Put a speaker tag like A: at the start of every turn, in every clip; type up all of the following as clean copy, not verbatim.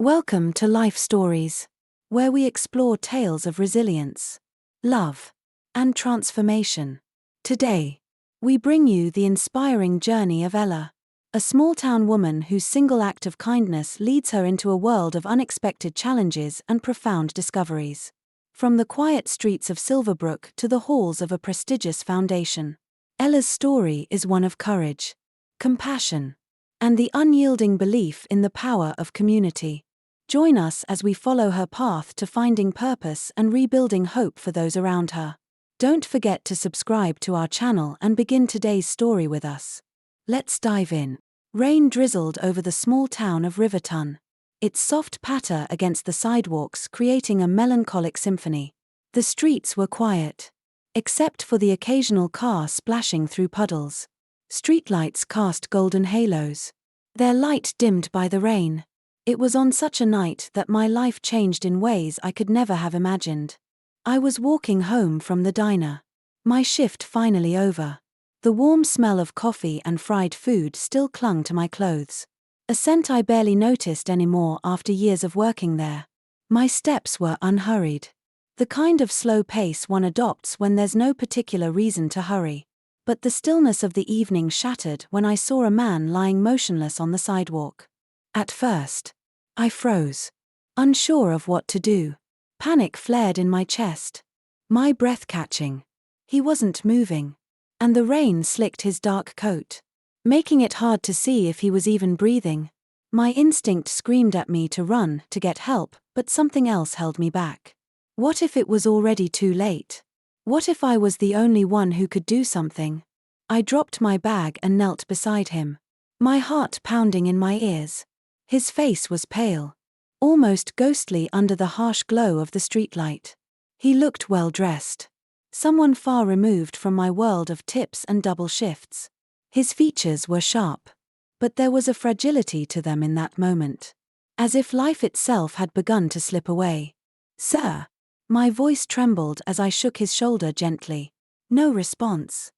A: Welcome to Life Stories, where we explore tales of resilience, love, and transformation. Today, we bring you the inspiring journey of Ella, a small-town woman whose single act of kindness leads her into a world of unexpected challenges and profound discoveries. From the quiet streets of Silverbrook to the halls of a prestigious foundation, Ella's story is one of courage, compassion, and the unyielding belief in the power of community. Join us as we follow her path to finding purpose and rebuilding hope for those around her. Don't forget to subscribe to our channel and begin today's story with us. Let's dive in. Rain drizzled over the small town of Riverton, its soft patter against the sidewalks creating a melancholic symphony. The streets were quiet, except for the occasional car splashing through puddles. Streetlights cast golden halos, their light dimmed by the rain. It was on such a night that my life changed in ways I could never have imagined. I was walking home from the diner, my shift finally over. The warm smell of coffee and fried food still clung to my clothes, a scent I barely noticed anymore after years of working there. My steps were unhurried, the kind of slow pace one adopts when there's no particular reason to hurry. But the stillness of the evening shattered when I saw a man lying motionless on the sidewalk. At first, I froze, unsure of what to do. Panic flared in my chest, my breath catching. He wasn't moving, and the rain slicked his dark coat, making it hard to see if he was even breathing. My instinct screamed at me to run, to get help, but something else held me back. What if it was already too late? What if I was the only one who could do something? I dropped my bag and knelt beside him, my heart pounding in my ears. His face was pale, almost ghostly under the harsh glow of the streetlight. He looked well dressed, someone far removed from my world of tips and double shifts. His features were sharp, but there was a fragility to them in that moment, as if life itself had begun to slip away. "Sir." My voice trembled as I shook his shoulder gently. No response.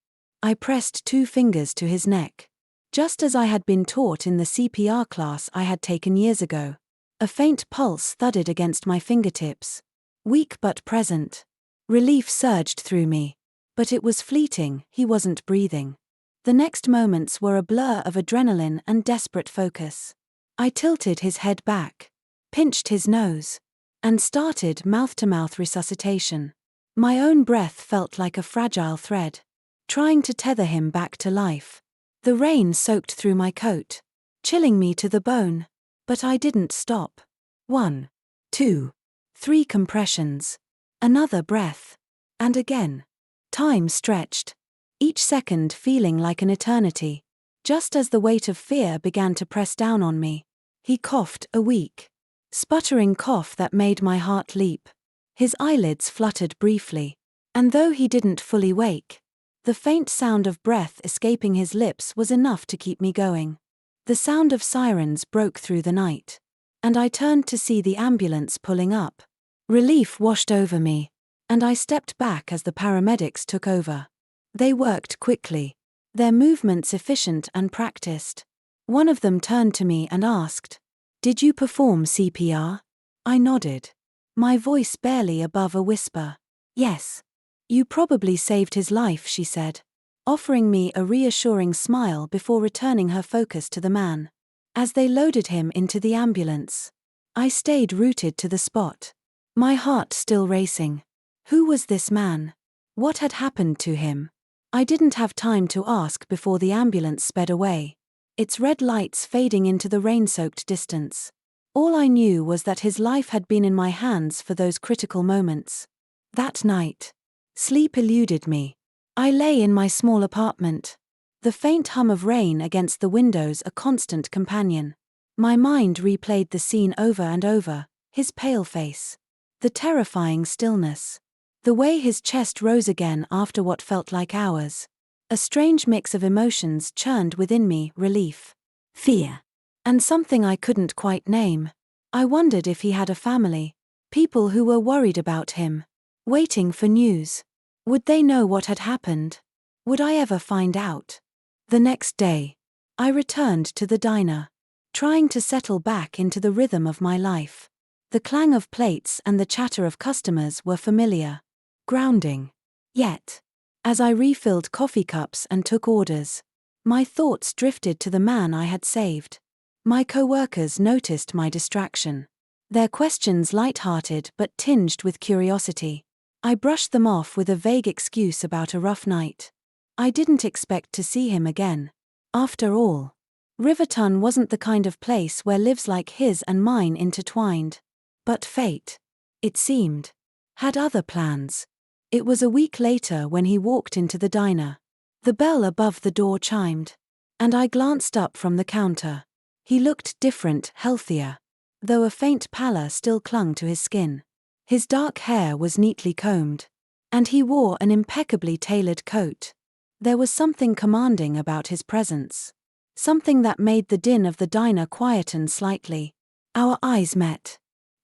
A: I pressed 2 fingers to his neck, just as I had been taught in the CPR class I had taken years ago. A faint pulse thudded against my fingertips, weak but present. Relief surged through me, but it was fleeting. He wasn't breathing. The next moments were a blur of adrenaline and desperate focus. I tilted his head back, pinched his nose, and started mouth-to-mouth resuscitation. My own breath felt like a fragile thread, trying to tether him back to life. The rain soaked through my coat, chilling me to the bone, but I didn't stop. 1, 2, 3 compressions, another breath, and again. Time stretched, each second feeling like an eternity. Just as the weight of fear began to press down on me, he coughed, a weak, sputtering cough that made my heart leap. His eyelids fluttered briefly, and though he didn't fully wake, the faint sound of breath escaping his lips was enough to keep me going. The sound of sirens broke through the night, and I turned to see the ambulance pulling up. Relief washed over me, and I stepped back as the paramedics took over. They worked quickly, their movements efficient and practiced. One of them turned to me and asked, "Did you perform CPR?" I nodded, my voice barely above a whisper. "Yes." "You probably saved his life," she said, offering me a reassuring smile before returning her focus to the man. As they loaded him into the ambulance, I stayed rooted to the spot, my heart still racing. Who was this man? What had happened to him? I didn't have time to ask before the ambulance sped away, its red lights fading into the rain-soaked distance. All I knew was that his life had been in my hands for those critical moments. That night, sleep eluded me. I lay in my small apartment, the faint hum of rain against the windows a constant companion. My mind replayed the scene over and over, his pale face, the terrifying stillness, the way his chest rose again after what felt like hours. A strange mix of emotions churned within me, relief, fear, and something I couldn't quite name. I wondered if he had a family, people who were worried about him, waiting for news. Would they know what had happened? Would I ever find out? The next day, I returned to the diner, trying to settle back into the rhythm of my life. The clang of plates and the chatter of customers were familiar, grounding. Yet, as I refilled coffee cups and took orders, my thoughts drifted to the man I had saved. My co-workers noticed my distraction. Their questions light-hearted but tinged with curiosity. I brushed them off with a vague excuse about a rough night. I didn't expect to see him again. After all, Riverton wasn't the kind of place where lives like his and mine intertwined. But fate, it seemed, had other plans. It was a week later when he walked into the diner. The bell above the door chimed, and I glanced up from the counter. He looked different, healthier, though a faint pallor still clung to his skin. His dark hair was neatly combed, and he wore an impeccably tailored coat. There was something commanding about his presence, something that made the din of the diner quieten slightly. Our eyes met,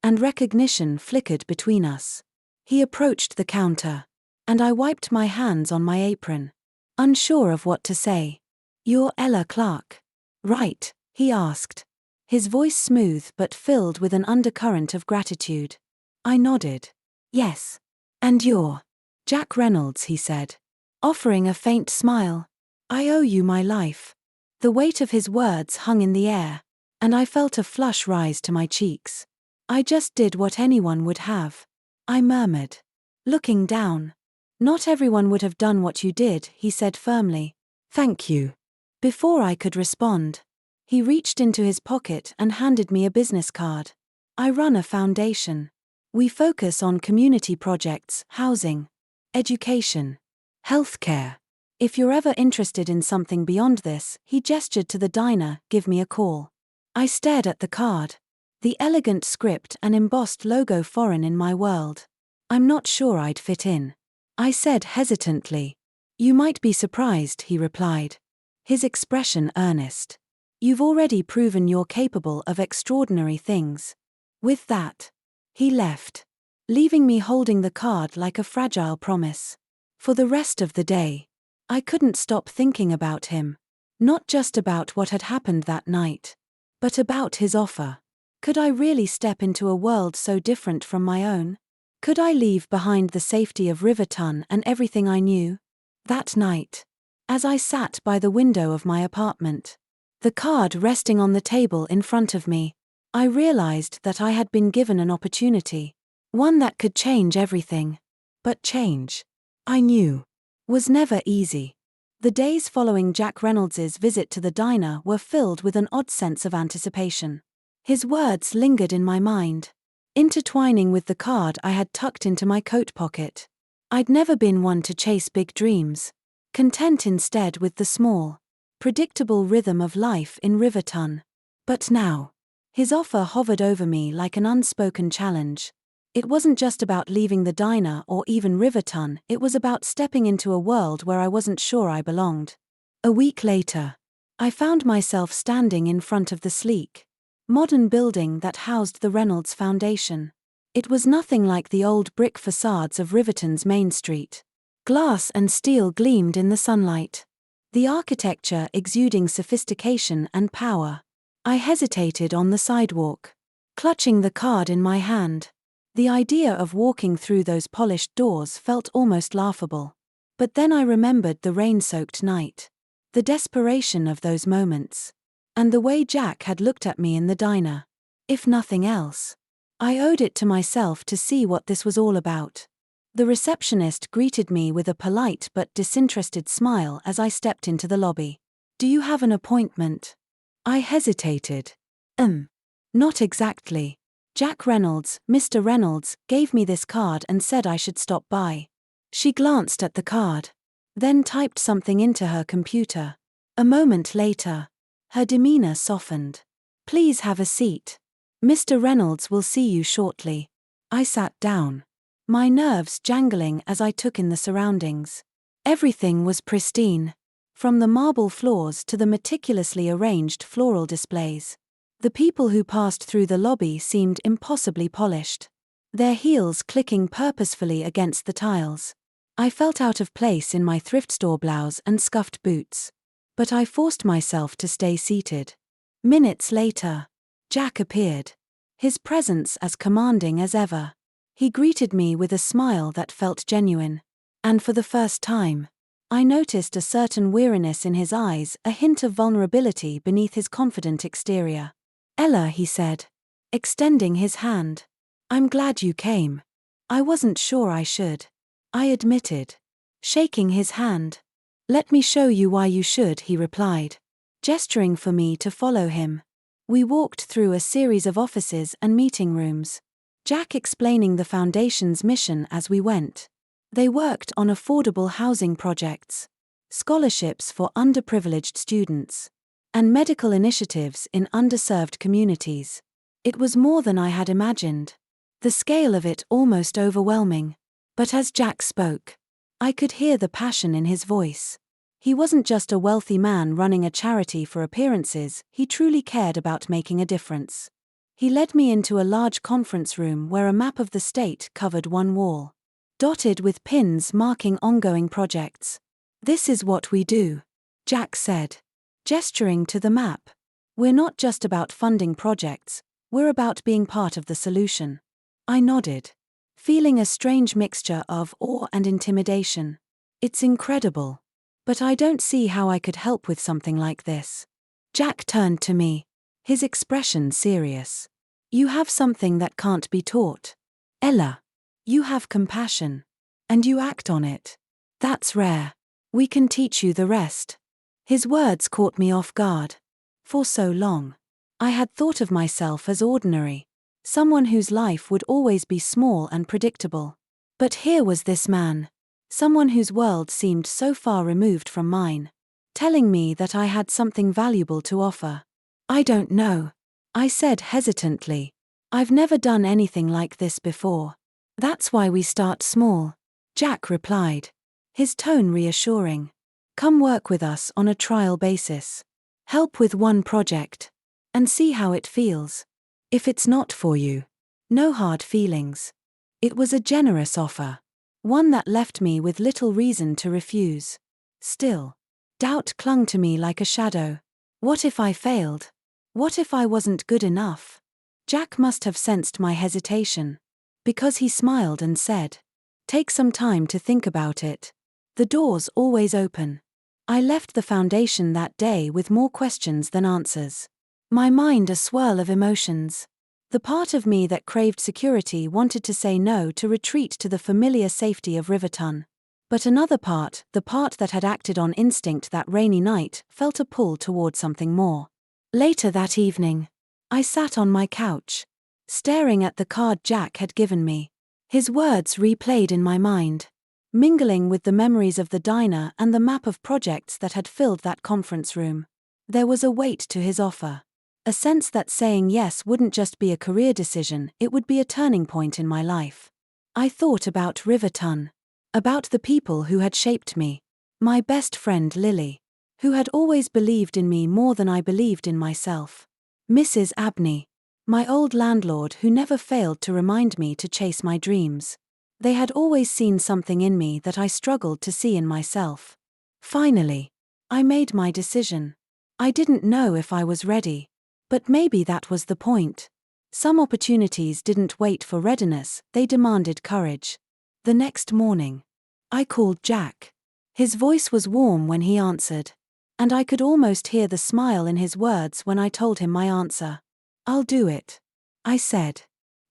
A: and recognition flickered between us. He approached the counter, and I wiped my hands on my apron, unsure of what to say. "You're Ella Clark, right?" he asked, his voice smooth but filled with an undercurrent of gratitude. I nodded. "Yes. And you're Jack Reynolds," he said, offering a faint smile. "I owe you my life." The weight of his words hung in the air, and I felt a flush rise to my cheeks. "I just did what anyone would have," I murmured, looking down. "Not everyone would have done what you did," he said firmly. "Thank you." Before I could respond, he reached into his pocket and handed me a business card. "I run a foundation. We focus on community projects, housing, education, healthcare. If you're ever interested in something beyond this," he gestured to the diner, "give me a call." I stared at the card, the elegant script and embossed logo foreign in my world. "I'm not sure I'd fit in," I said hesitantly. "You might be surprised," he replied, his expression earnest. "You've already proven you're capable of extraordinary things." With that, he left, leaving me holding the card like a fragile promise. For the rest of the day, I couldn't stop thinking about him. Not just about what had happened that night, but about his offer. Could I really step into a world so different from my own? Could I leave behind the safety of Riverton and everything I knew? That night, as I sat by the window of my apartment, the card resting on the table in front of me, I realized that I had been given an opportunity, one that could change everything. But change, I knew, was never easy. The days following Jack Reynolds's visit to the diner were filled with an odd sense of anticipation. His words lingered in my mind, intertwining with the card I had tucked into my coat pocket. I'd never been one to chase big dreams, content instead with the small, predictable rhythm of life in Riverton. But now, his offer hovered over me like an unspoken challenge. It wasn't just about leaving the diner or even Riverton, it was about stepping into a world where I wasn't sure I belonged. A week later, I found myself standing in front of the sleek, modern building that housed the Reynolds Foundation. It was nothing like the old brick facades of Riverton's Main Street. Glass and steel gleamed in the sunlight, the architecture exuding sophistication and power. I hesitated on the sidewalk, clutching the card in my hand. The idea of walking through those polished doors felt almost laughable. But then I remembered the rain-soaked night, the desperation of those moments, and the way Jack had looked at me in the diner. If nothing else, I owed it to myself to see what this was all about. The receptionist greeted me with a polite but disinterested smile as I stepped into the lobby. "Do you have an appointment?" I hesitated. Not exactly. Jack Reynolds, Mr. Reynolds, gave me this card and said I should stop by." She glanced at the card, then typed something into her computer. A moment later, her demeanor softened. "Please have a seat. Mr. Reynolds will see you shortly." I sat down, my nerves jangling as I took in the surroundings. Everything was pristine, from the marble floors to the meticulously arranged floral displays. The people who passed through the lobby seemed impossibly polished, their heels clicking purposefully against the tiles. I felt out of place in my thrift store blouse and scuffed boots, but I forced myself to stay seated. Minutes later, Jack appeared, his presence as commanding as ever. He greeted me with a smile that felt genuine. And for the first time, I noticed a certain weariness in his eyes, a hint of vulnerability beneath his confident exterior. "Ella," he said, extending his hand. "I'm glad you came. I wasn't sure I should," I admitted, shaking his hand. "Let me show you why you should," he replied, gesturing for me to follow him. We walked through a series of offices and meeting rooms, Jack explaining the foundation's mission as we went. They worked on affordable housing projects, scholarships for underprivileged students, and medical initiatives in underserved communities. It was more than I had imagined, the scale of it almost overwhelming. But as Jack spoke, I could hear the passion in his voice. He wasn't just a wealthy man running a charity for appearances, he truly cared about making a difference. He led me into a large conference room where a map of the state covered one wall, dotted with pins marking ongoing projects. "This is what we do," Jack said, gesturing to the map. "We're not just about funding projects, we're about being part of the solution." I nodded, feeling a strange mixture of awe and intimidation. "It's incredible. But I don't see how I could help with something like this." Jack turned to me, his expression serious. "You have something that can't be taught. Ella. You have compassion. And you act on it. That's rare. We can teach you the rest." His words caught me off guard. For so long, I had thought of myself as ordinary, someone whose life would always be small and predictable. But here was this man, someone whose world seemed so far removed from mine, telling me that I had something valuable to offer. "I don't know," I said hesitantly. "I've never done anything like this before." "That's why we start small," Jack replied, his tone reassuring. "Come work with us on a trial basis. Help with one project. And see how it feels. If it's not for you, no hard feelings." It was a generous offer, one that left me with little reason to refuse. Still, doubt clung to me like a shadow. What if I failed? What if I wasn't good enough? Jack must have sensed my hesitation, because he smiled and said, "Take some time to think about it. The door's always open." I left the foundation that day with more questions than answers, my mind a swirl of emotions. The part of me that craved security wanted to say no to retreat to the familiar safety of Riverton. But another part, the part that had acted on instinct that rainy night, felt a pull toward something more. Later that evening, I sat on my couch, staring at the card Jack had given me. His words replayed in my mind, mingling with the memories of the diner and the map of projects that had filled that conference room. There was a weight to his offer. A sense that saying yes wouldn't just be a career decision, it would be a turning point in my life. I thought about Riverton, about the people who had shaped me. My best friend Lily, who had always believed in me more than I believed in myself. Mrs. Abney, my old landlord who never failed to remind me to chase my dreams. They had always seen something in me that I struggled to see in myself. Finally, I made my decision. I didn't know if I was ready. But maybe that was the point. Some opportunities didn't wait for readiness, they demanded courage. The next morning, I called Jack. His voice was warm when he answered, and I could almost hear the smile in his words when I told him my answer. "I'll do it," I said,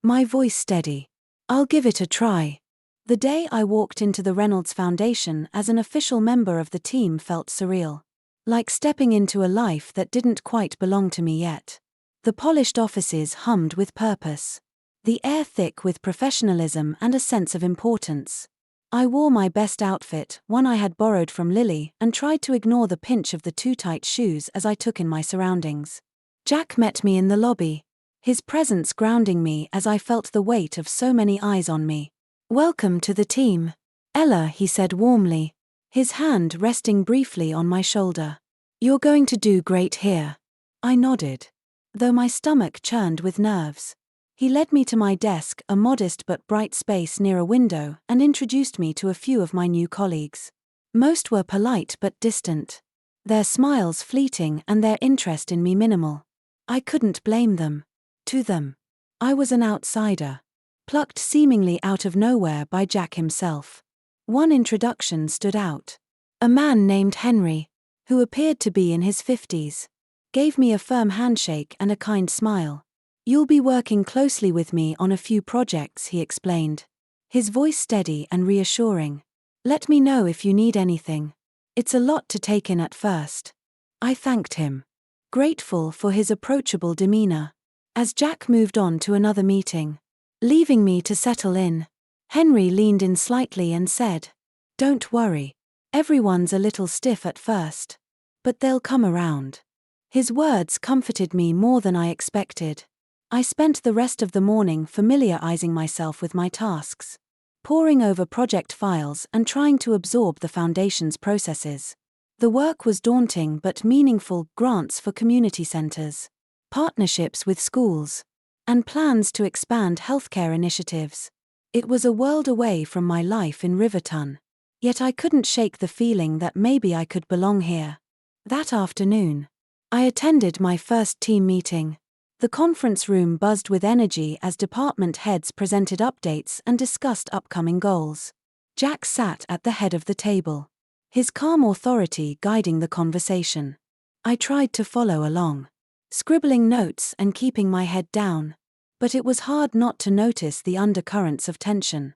A: my voice steady. "I'll give it a try." The day I walked into the Reynolds Foundation as an official member of the team felt surreal. Like stepping into a life that didn't quite belong to me yet. The polished offices hummed with purpose, the air thick with professionalism and a sense of importance. I wore my best outfit, one I had borrowed from Lily, and tried to ignore the pinch of the too tight shoes as I took in my surroundings. Jack met me in the lobby, his presence grounding me as I felt the weight of so many eyes on me. "Welcome to the team, Ella," he said warmly, his hand resting briefly on my shoulder. "You're going to do great here." I nodded, though my stomach churned with nerves. He led me to my desk, a modest but bright space near a window, and introduced me to a few of my new colleagues. Most were polite but distant, their smiles fleeting and their interest in me minimal. I couldn't blame them. To them, I was an outsider, plucked seemingly out of nowhere by Jack himself. One introduction stood out. A man named Henry, who appeared to be in his 50s, gave me a firm handshake and a kind smile. "You'll be working closely with me on a few projects," he explained, his voice steady and reassuring. "Let me know if you need anything." It's a lot to take in at first. I thanked him, grateful for his approachable demeanor. As Jack moved on to another meeting, leaving me to settle in, Henry leaned in slightly and said, "Don't worry. Everyone's a little stiff at first. But they'll come around." His words comforted me more than I expected. I spent the rest of the morning familiarizing myself with my tasks, poring over project files and trying to absorb the foundation's processes. The work was daunting but meaningful: grants for community centers, partnerships with schools, and plans to expand healthcare initiatives. It was a world away from my life in Riverton. Yet I couldn't shake the feeling that maybe I could belong here. That afternoon, I attended my first team meeting. The conference room buzzed with energy as department heads presented updates and discussed upcoming goals. Jack sat at the head of the table, his calm authority guiding the conversation. I tried to follow along, scribbling notes and keeping my head down, but it was hard not to notice the undercurrents of tension.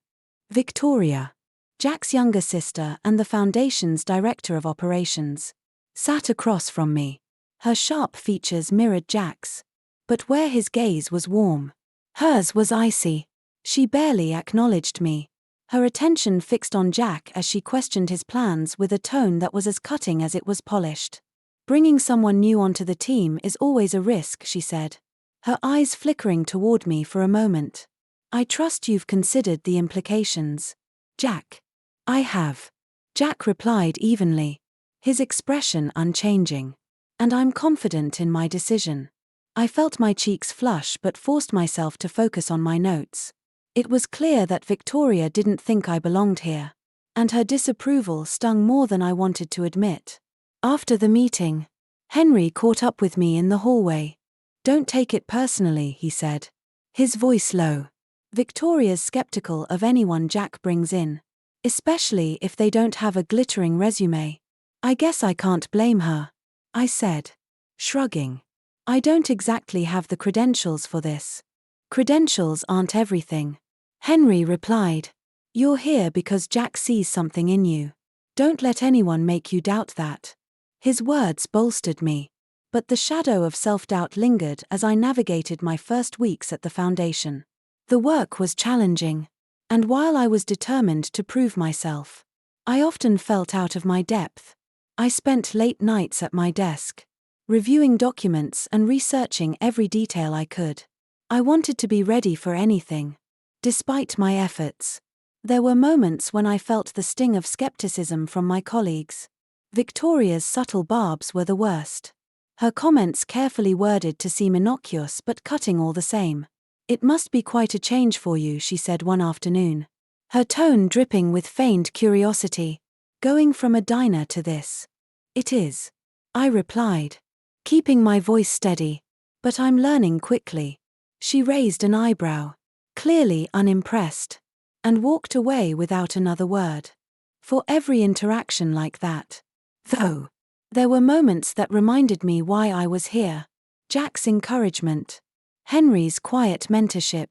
A: Victoria, Jack's younger sister and the Foundation's director of operations, sat across from me. Her sharp features mirrored Jack's, but where his gaze was warm, hers was icy. She barely acknowledged me, her attention fixed on Jack as she questioned his plans with a tone that was as cutting as it was polished. "Bringing someone new onto the team is always a risk," she said, her eyes flickering toward me for a moment. "I trust you've considered the implications." "Jack." "I have," Jack replied evenly, his expression unchanging. "And I'm confident in my decision." I felt my cheeks flush but forced myself to focus on my notes. It was clear that Victoria didn't think I belonged here, and her disapproval stung more than I wanted to admit. After the meeting, Henry caught up with me in the hallway. "Don't take it personally," he said, his voice low. "Victoria's skeptical of anyone Jack brings in, especially if they don't have a glittering resume." "I guess I can't blame her," I said, shrugging. "I don't exactly have the credentials for this." "Credentials aren't everything," Henry replied. "You're here because Jack sees something in you. Don't let anyone make you doubt that." His words bolstered me, but the shadow of self-doubt lingered as I navigated my first weeks at the Foundation. The work was challenging, and while I was determined to prove myself, I often felt out of my depth. I spent late nights at my desk, reviewing documents and researching every detail I could. I wanted to be ready for anything. Despite my efforts, there were moments when I felt the sting of skepticism from my colleagues. Victoria's subtle barbs were the worst. Her comments carefully worded to seem innocuous but cutting all the same. "It must be quite a change for you," she said one afternoon, her tone dripping with feigned curiosity. "Going from a diner to this." "It is," I replied, keeping my voice steady, "but I'm learning quickly." She raised an eyebrow, clearly unimpressed, and walked away without another word. For every interaction like that, though, there were moments that reminded me why I was here. Jack's encouragement, Henry's quiet mentorship,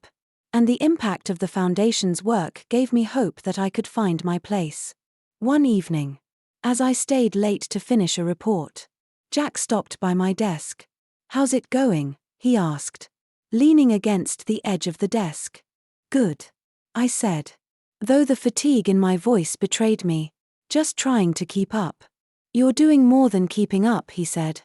A: and the impact of the Foundation's work gave me hope that I could find my place. One evening, as I stayed late to finish a report, Jack stopped by my desk. "How's it going?" he asked, leaning against the edge of the desk. "Good," I said, though the fatigue in my voice betrayed me. "Just trying to keep up." "You're doing more than keeping up," he said,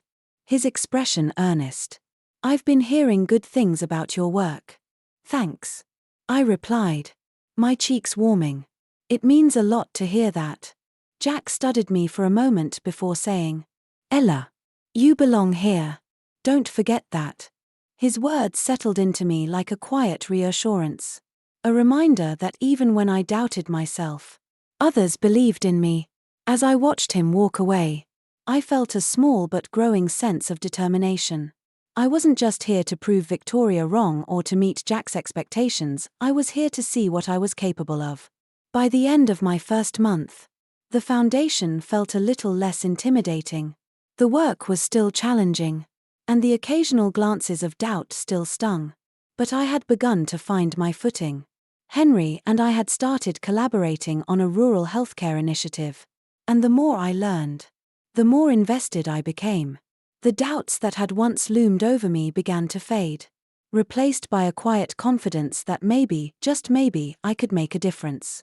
A: his expression earnest. "I've been hearing good things about your work." "Thanks," I replied, my cheeks warming. "It means a lot to hear that." Jack studied me for a moment before saying, "Ella, you belong here. Don't forget that." His words settled into me like a quiet reassurance, a reminder that even when I doubted myself, others believed in me. As I watched him walk away, I felt a small but growing sense of determination. I wasn't just here to prove Victoria wrong or to meet Jack's expectations, I was here to see what I was capable of. By the end of my first month, the foundation felt a little less intimidating. The work was still challenging, and the occasional glances of doubt still stung. But I had begun to find my footing. Henry and I had started collaborating on a rural healthcare initiative, and the more I learned, the more invested I became. The doubts that had once loomed over me began to fade, replaced by a quiet confidence that maybe, just maybe, I could make a difference.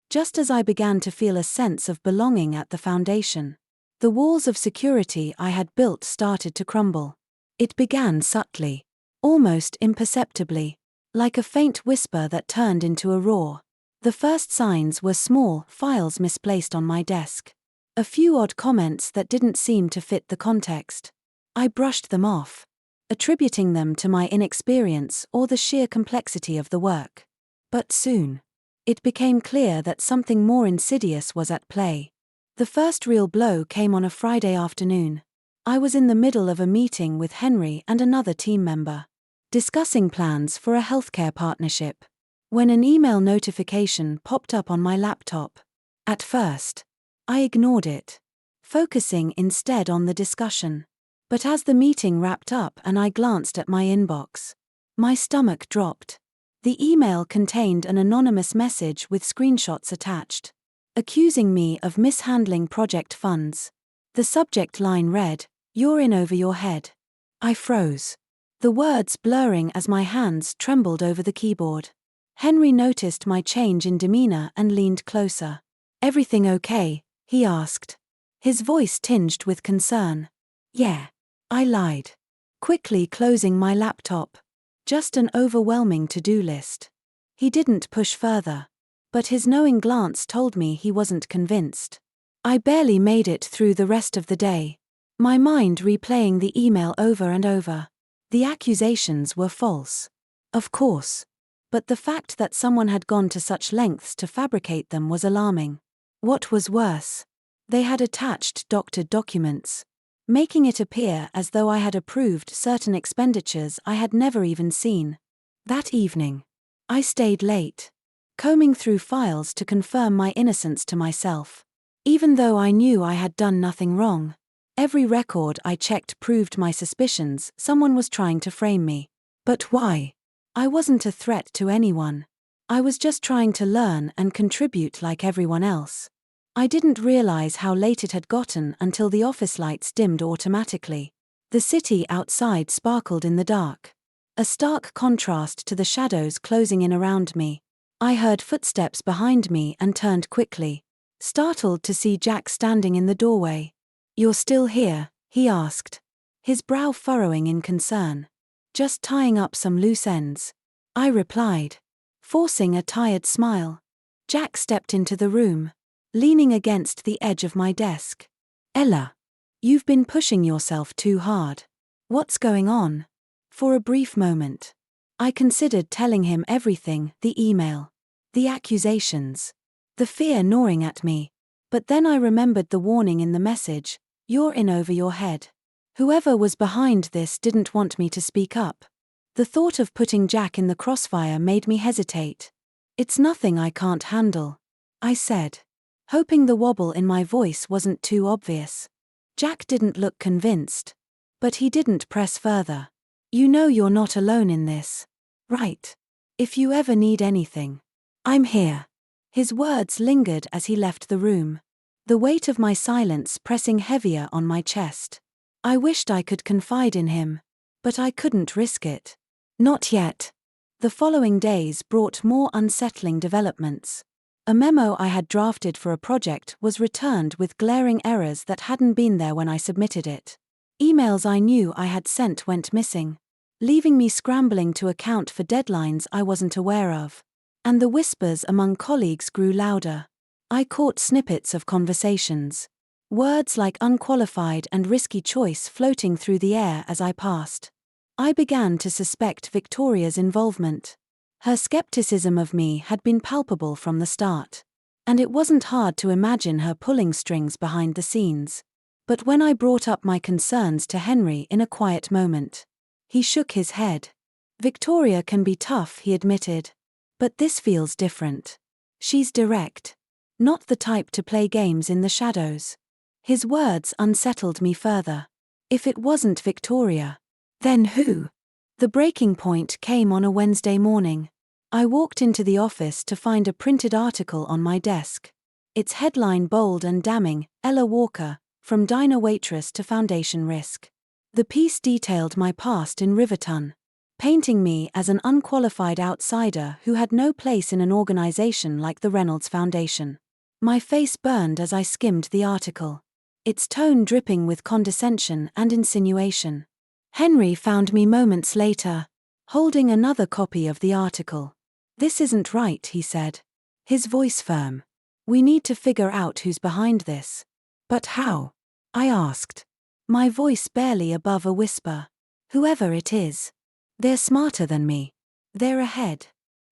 A: Just as I began to feel a sense of belonging at the foundation, the walls of security I had built started to crumble. It began subtly, almost imperceptibly, like a faint whisper that turned into a roar. The first signs were small files misplaced on my desk. A few odd comments that didn't seem to fit the context. I brushed them off, attributing them to my inexperience or the sheer complexity of the work. But soon, it became clear that something more insidious was at play. The first real blow came on a Friday afternoon. I was in the middle of a meeting with Henry and another team member, discussing plans for a healthcare partnership, when an email notification popped up on my laptop. At first, I ignored it, focusing instead on the discussion. But as the meeting wrapped up and I glanced at my inbox, my stomach dropped. The email contained an anonymous message with screenshots attached, accusing me of mishandling project funds. The subject line read, "You're in over your head." I froze, the words blurring as my hands trembled over the keyboard. Henry noticed my change in demeanor and leaned closer. "Everything okay?" he asked, his voice tinged with concern. "Yeah," I lied, quickly closing my laptop. Just an overwhelming to-do list. He didn't push further, but his knowing glance told me he wasn't convinced. I barely made it through the rest of the day, my mind replaying the email over and over. The accusations were false, of course, but the fact that someone had gone to such lengths to fabricate them was alarming. What was worse, they had attached doctored documents, making it appear as though I had approved certain expenditures I had never even seen. That evening, I stayed late, combing through files to confirm my innocence to myself. Even though I knew I had done nothing wrong, every record I checked proved my suspicions. Someone was trying to frame me. But why? I wasn't a threat to anyone. I was just trying to learn and contribute like everyone else. I didn't realize how late it had gotten until the office lights dimmed automatically. The city outside sparkled in the dark, a stark contrast to the shadows closing in around me. I heard footsteps behind me and turned quickly, startled to see Jack standing in the doorway. "You're still here?" he asked, his brow furrowing in concern. "Just tying up some loose ends," I replied, forcing a tired smile. Jack stepped into the room, leaning against the edge of my desk. "Ella, you've been pushing yourself too hard. What's going on?" For a brief moment, I considered telling him everything: the email, the accusations, the fear gnawing at me. But then I remembered the warning in the message, "You're in over your head." Whoever was behind this didn't want me to speak up. The thought of putting Jack in the crossfire made me hesitate. "It's nothing I can't handle," I said, hoping the wobble in my voice wasn't too obvious. Jack didn't look convinced, but he didn't press further. "You know you're not alone in this, right? If you ever need anything, I'm here." His words lingered as he left the room, the weight of my silence pressing heavier on my chest. I wished I could confide in him, but I couldn't risk it. Not yet. The following days brought more unsettling developments. A memo I had drafted for a project was returned with glaring errors that hadn't been there when I submitted it. Emails I knew I had sent went missing, leaving me scrambling to account for deadlines I wasn't aware of. And the whispers among colleagues grew louder. I caught snippets of conversations, words like unqualified and risky choice floating through the air as I passed. I began to suspect Victoria's involvement. Her skepticism of me had been palpable from the start, and it wasn't hard to imagine her pulling strings behind the scenes. But when I brought up my concerns to Henry in a quiet moment, He shook his head. Victoria can be tough, he admitted. But this feels different. She's direct. Not the type to play games in the shadows. His words unsettled me further. If it wasn't Victoria, then who? The breaking point came on a Wednesday morning. I walked into the office to find a printed article on my desk. Its headline bold and damning, Ella Walker, from diner waitress to foundation risk. The piece detailed my past in Riverton, painting me as an unqualified outsider who had no place in an organization like the Reynolds Foundation. My face burned as I skimmed the article, its tone dripping with condescension and insinuation. Henry found me moments later, holding another copy of the article. "This isn't right," he said, his voice firm. "We need to figure out who's behind this." "But how?" I asked, my voice barely above a whisper. "Whoever it is, they're smarter than me. They're ahead."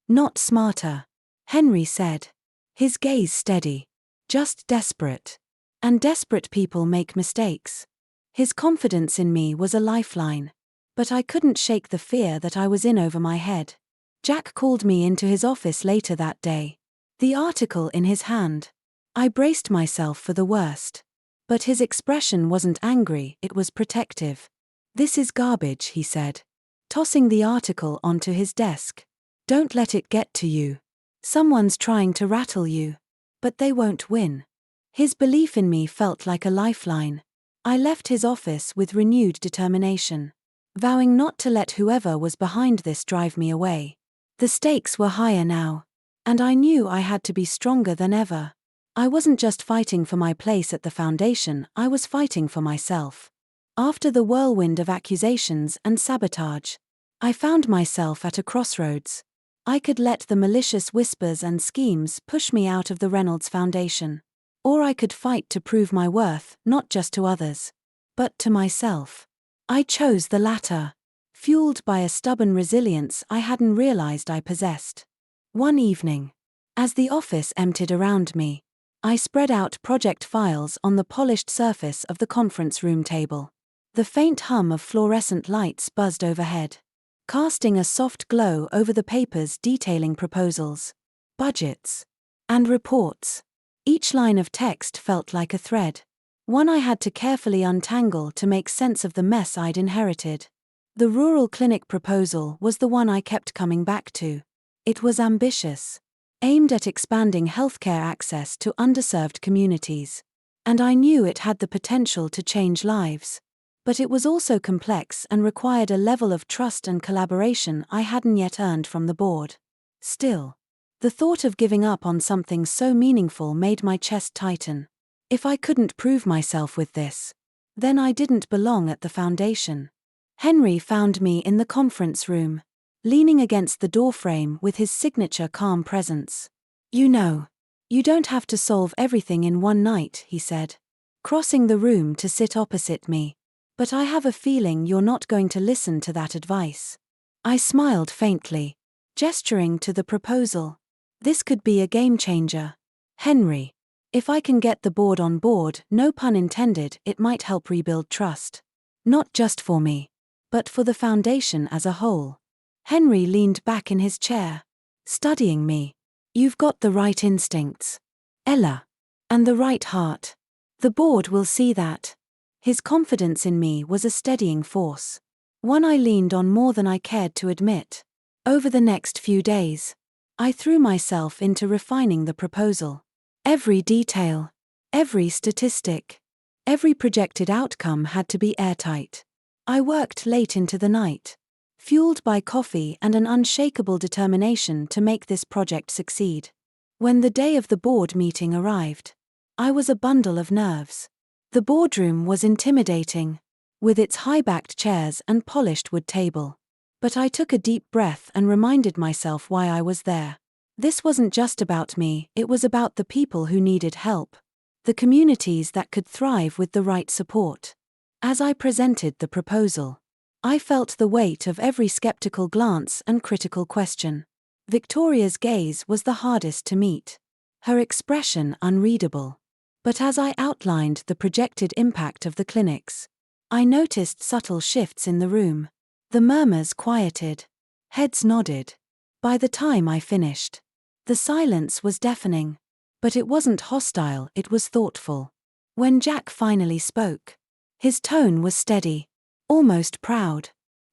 A: "Not smarter," Henry said, his gaze steady. "Just desperate. And desperate people make mistakes." His confidence in me was a lifeline. But I couldn't shake the fear that I was in over my head. Jack called me into his office later that day, the article in his hand. I braced myself for the worst. But his expression wasn't angry, it was protective. "This is garbage," he said, tossing the article onto his desk. "Don't let it get to you. Someone's trying to rattle you. But they won't win." His belief in me felt like a lifeline. I left his office with renewed determination, vowing not to let whoever was behind this drive me away. The stakes were higher now, and I knew I had to be stronger than ever. I wasn't just fighting for my place at the foundation, I was fighting for myself. After the whirlwind of accusations and sabotage, I found myself at a crossroads. I could let the malicious whispers and schemes push me out of the Reynolds Foundation. Or I could fight to prove my worth, not just to others, but to myself. I chose the latter, fueled by a stubborn resilience I hadn't realized I possessed. One evening, as the office emptied around me, I spread out project files on the polished surface of the conference room table. The faint hum of fluorescent lights buzzed overhead, casting a soft glow over the papers detailing proposals, budgets, and reports. Each line of text felt like a thread, one I had to carefully untangle to make sense of the mess I'd inherited. The rural clinic proposal was the one I kept coming back to. It was ambitious, aimed at expanding healthcare access to underserved communities. And I knew it had the potential to change lives. But it was also complex and required a level of trust and collaboration I hadn't yet earned from the board. Still, the thought of giving up on something so meaningful made my chest tighten. If I couldn't prove myself with this, then I didn't belong at the foundation. Henry found me in the conference room, leaning against the doorframe with his signature calm presence. "You know, you don't have to solve everything in one night," he said, crossing the room to sit opposite me. "But I have a feeling you're not going to listen to that advice." I smiled faintly, gesturing to the proposal. "This could be a game changer. Henry, if I can get the board on board, no pun intended, it might help rebuild trust. Not just for me, but for the foundation as a whole." Henry leaned back in his chair, studying me. "You've got the right instincts, Ella, and the right heart. The board will see that." His confidence in me was a steadying force, one I leaned on more than I cared to admit. Over the next few days, I threw myself into refining the proposal. Every detail, every statistic, every projected outcome had to be airtight. I worked late into the night, fueled by coffee and an unshakable determination to make this project succeed. When the day of the board meeting arrived, I was a bundle of nerves. The boardroom was intimidating, with its high-backed chairs and polished wood table. But I took a deep breath and reminded myself why I was there. This wasn't just about me, it was about the people who needed help, the communities that could thrive with the right support. As I presented the proposal, I felt the weight of every skeptical glance and critical question. Victoria's gaze was the hardest to meet, her expression unreadable. But as I outlined the projected impact of the clinics, I noticed subtle shifts in the room. The murmurs quieted. Heads nodded. By the time I finished, the silence was deafening. But it wasn't hostile, it was thoughtful. When Jack finally spoke, his tone was steady, almost proud.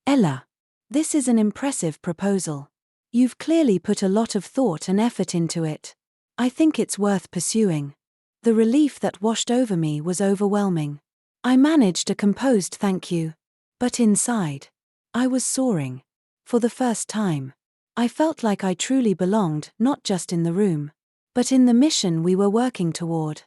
A: Ella, this is an impressive proposal. You've clearly put a lot of thought and effort into it. I think it's worth pursuing. The relief that washed over me was overwhelming. I managed a composed thank you. But inside, I was soaring. For the first time, I felt like I truly belonged, not just in the room, but in the mission we were working toward.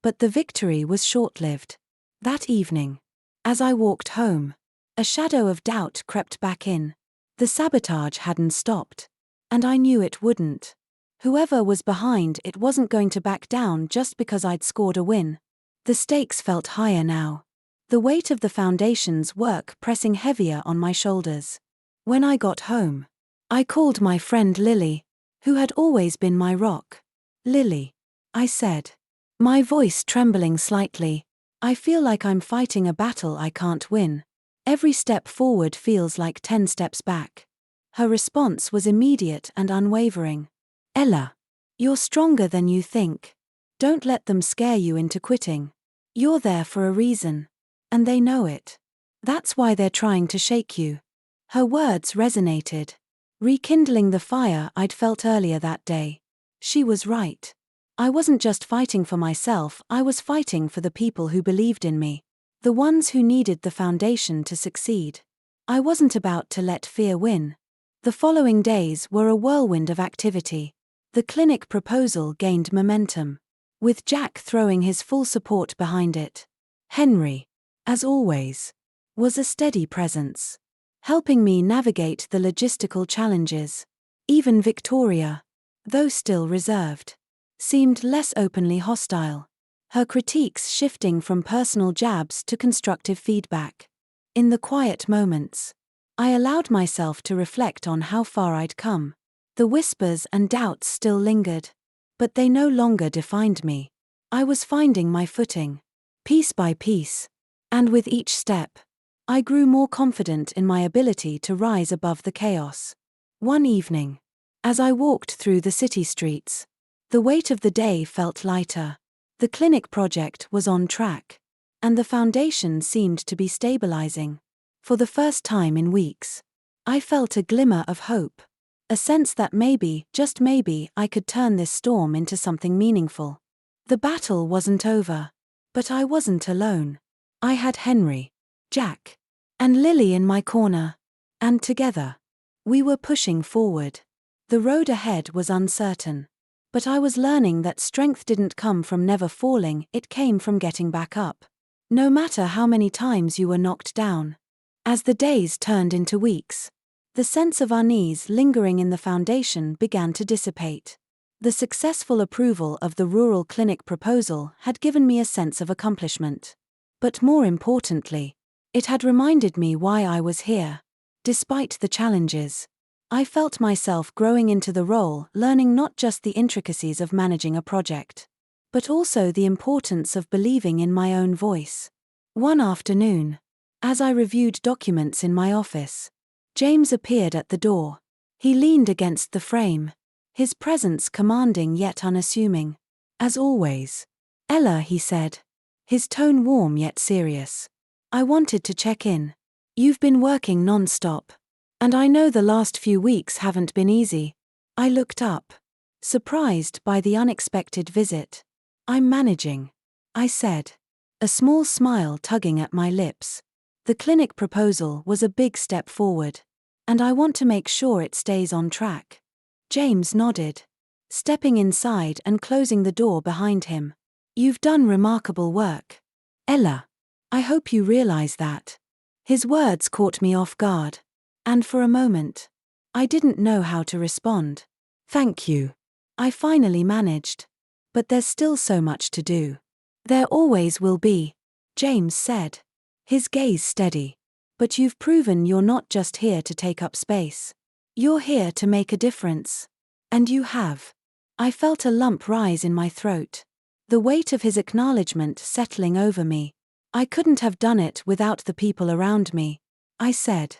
A: But the victory was short-lived. That evening, as I walked home, a shadow of doubt crept back in. The sabotage hadn't stopped. And I knew it wouldn't. Whoever was behind it wasn't going to back down just because I'd scored a win. The stakes felt higher now. The weight of the foundation's work pressing heavier on my shoulders. When I got home, I called my friend Lily, who had always been my rock. Lily, I said, my voice trembling slightly, I feel like I'm fighting a battle I can't win. Every step forward feels like 10 steps back. Her response was immediate and unwavering. Ella, you're stronger than you think. Don't let them scare you into quitting. You're there for a reason. And they know it. That's why they're trying to shake you. Her words resonated, rekindling the fire I'd felt earlier that day. She was right. I wasn't just fighting for myself, I was fighting for the people who believed in me. The ones who needed the foundation to succeed. I wasn't about to let fear win. The following days were a whirlwind of activity. The clinic proposal gained momentum, with Jack throwing his full support behind it. Henry, as always, was a steady presence, helping me navigate the logistical challenges. Even Victoria, though still reserved, seemed less openly hostile, her critiques shifting from personal jabs to constructive feedback. In the quiet moments, I allowed myself to reflect on how far I'd come. The whispers and doubts still lingered, but they no longer defined me. I was finding my footing, piece by piece, and with each step, I grew more confident in my ability to rise above the chaos. One evening, as I walked through the city streets, the weight of the day felt lighter. The clinic project was on track, and the foundation seemed to be stabilizing. For the first time in weeks, I felt a glimmer of hope, a sense that maybe, just maybe, I could turn this storm into something meaningful. The battle wasn't over, but I wasn't alone. I had Henry, Jack, and Lily in my corner, and together, we were pushing forward. The road ahead was uncertain, but I was learning that strength didn't come from never falling, it came from getting back up. No matter how many times you were knocked down. As the days turned into weeks, the sense of unease lingering in the foundation began to dissipate. The successful approval of the rural clinic proposal had given me a sense of accomplishment. But more importantly, it had reminded me why I was here. Despite the challenges, I felt myself growing into the role, learning not just the intricacies of managing a project, but also the importance of believing in my own voice. One afternoon, as I reviewed documents in my office, James appeared at the door. He leaned against the frame, his presence commanding yet unassuming. As always. Ella, he said, his tone warm yet serious. I wanted to check in. You've been working non-stop, and I know the last few weeks haven't been easy. I looked up, surprised by the unexpected visit. I'm managing, I said, a small smile tugging at my lips. The clinic proposal was a big step forward, and I want to make sure it stays on track. James nodded, stepping inside and closing the door behind him. You've done remarkable work, Ella. I hope you realize that. His words caught me off guard, and for a moment, I didn't know how to respond. Thank you, I finally managed. But there's still so much to do. There always will be, James said, his gaze steady. But you've proven you're not just here to take up space. You're here to make a difference. And you have. I felt a lump rise in my throat, the weight of his acknowledgement settling over me. I couldn't have done it without the people around me, I said.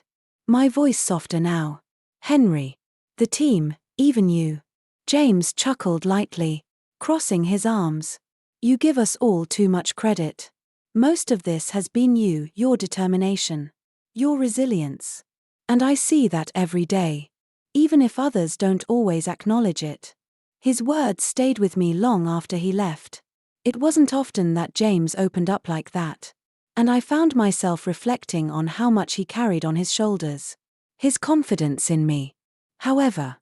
A: My voice softer now. Henry. The team, even you. James chuckled lightly, crossing his arms. You give us all too much credit. Most of this has been you, your determination, your resilience. And I see that every day, even if others don't always acknowledge it. His words stayed with me long after he left. It wasn't often that James opened up like that. And I found myself reflecting on how much he carried on his shoulders. His confidence in me, however,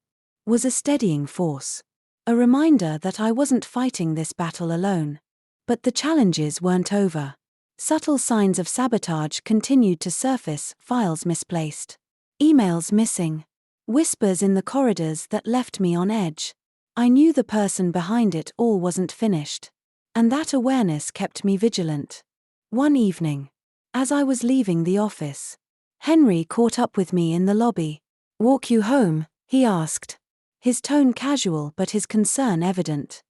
A: was a steadying force. A reminder that I wasn't fighting this battle alone. But the challenges weren't over. Subtle signs of sabotage continued to surface, files misplaced, emails missing, whispers in the corridors that left me on edge. I knew the person behind it all wasn't finished. And that awareness kept me vigilant. One evening, as I was leaving the office, Henry caught up with me in the lobby. "Walk you home?" he asked. His tone casual but his concern evident.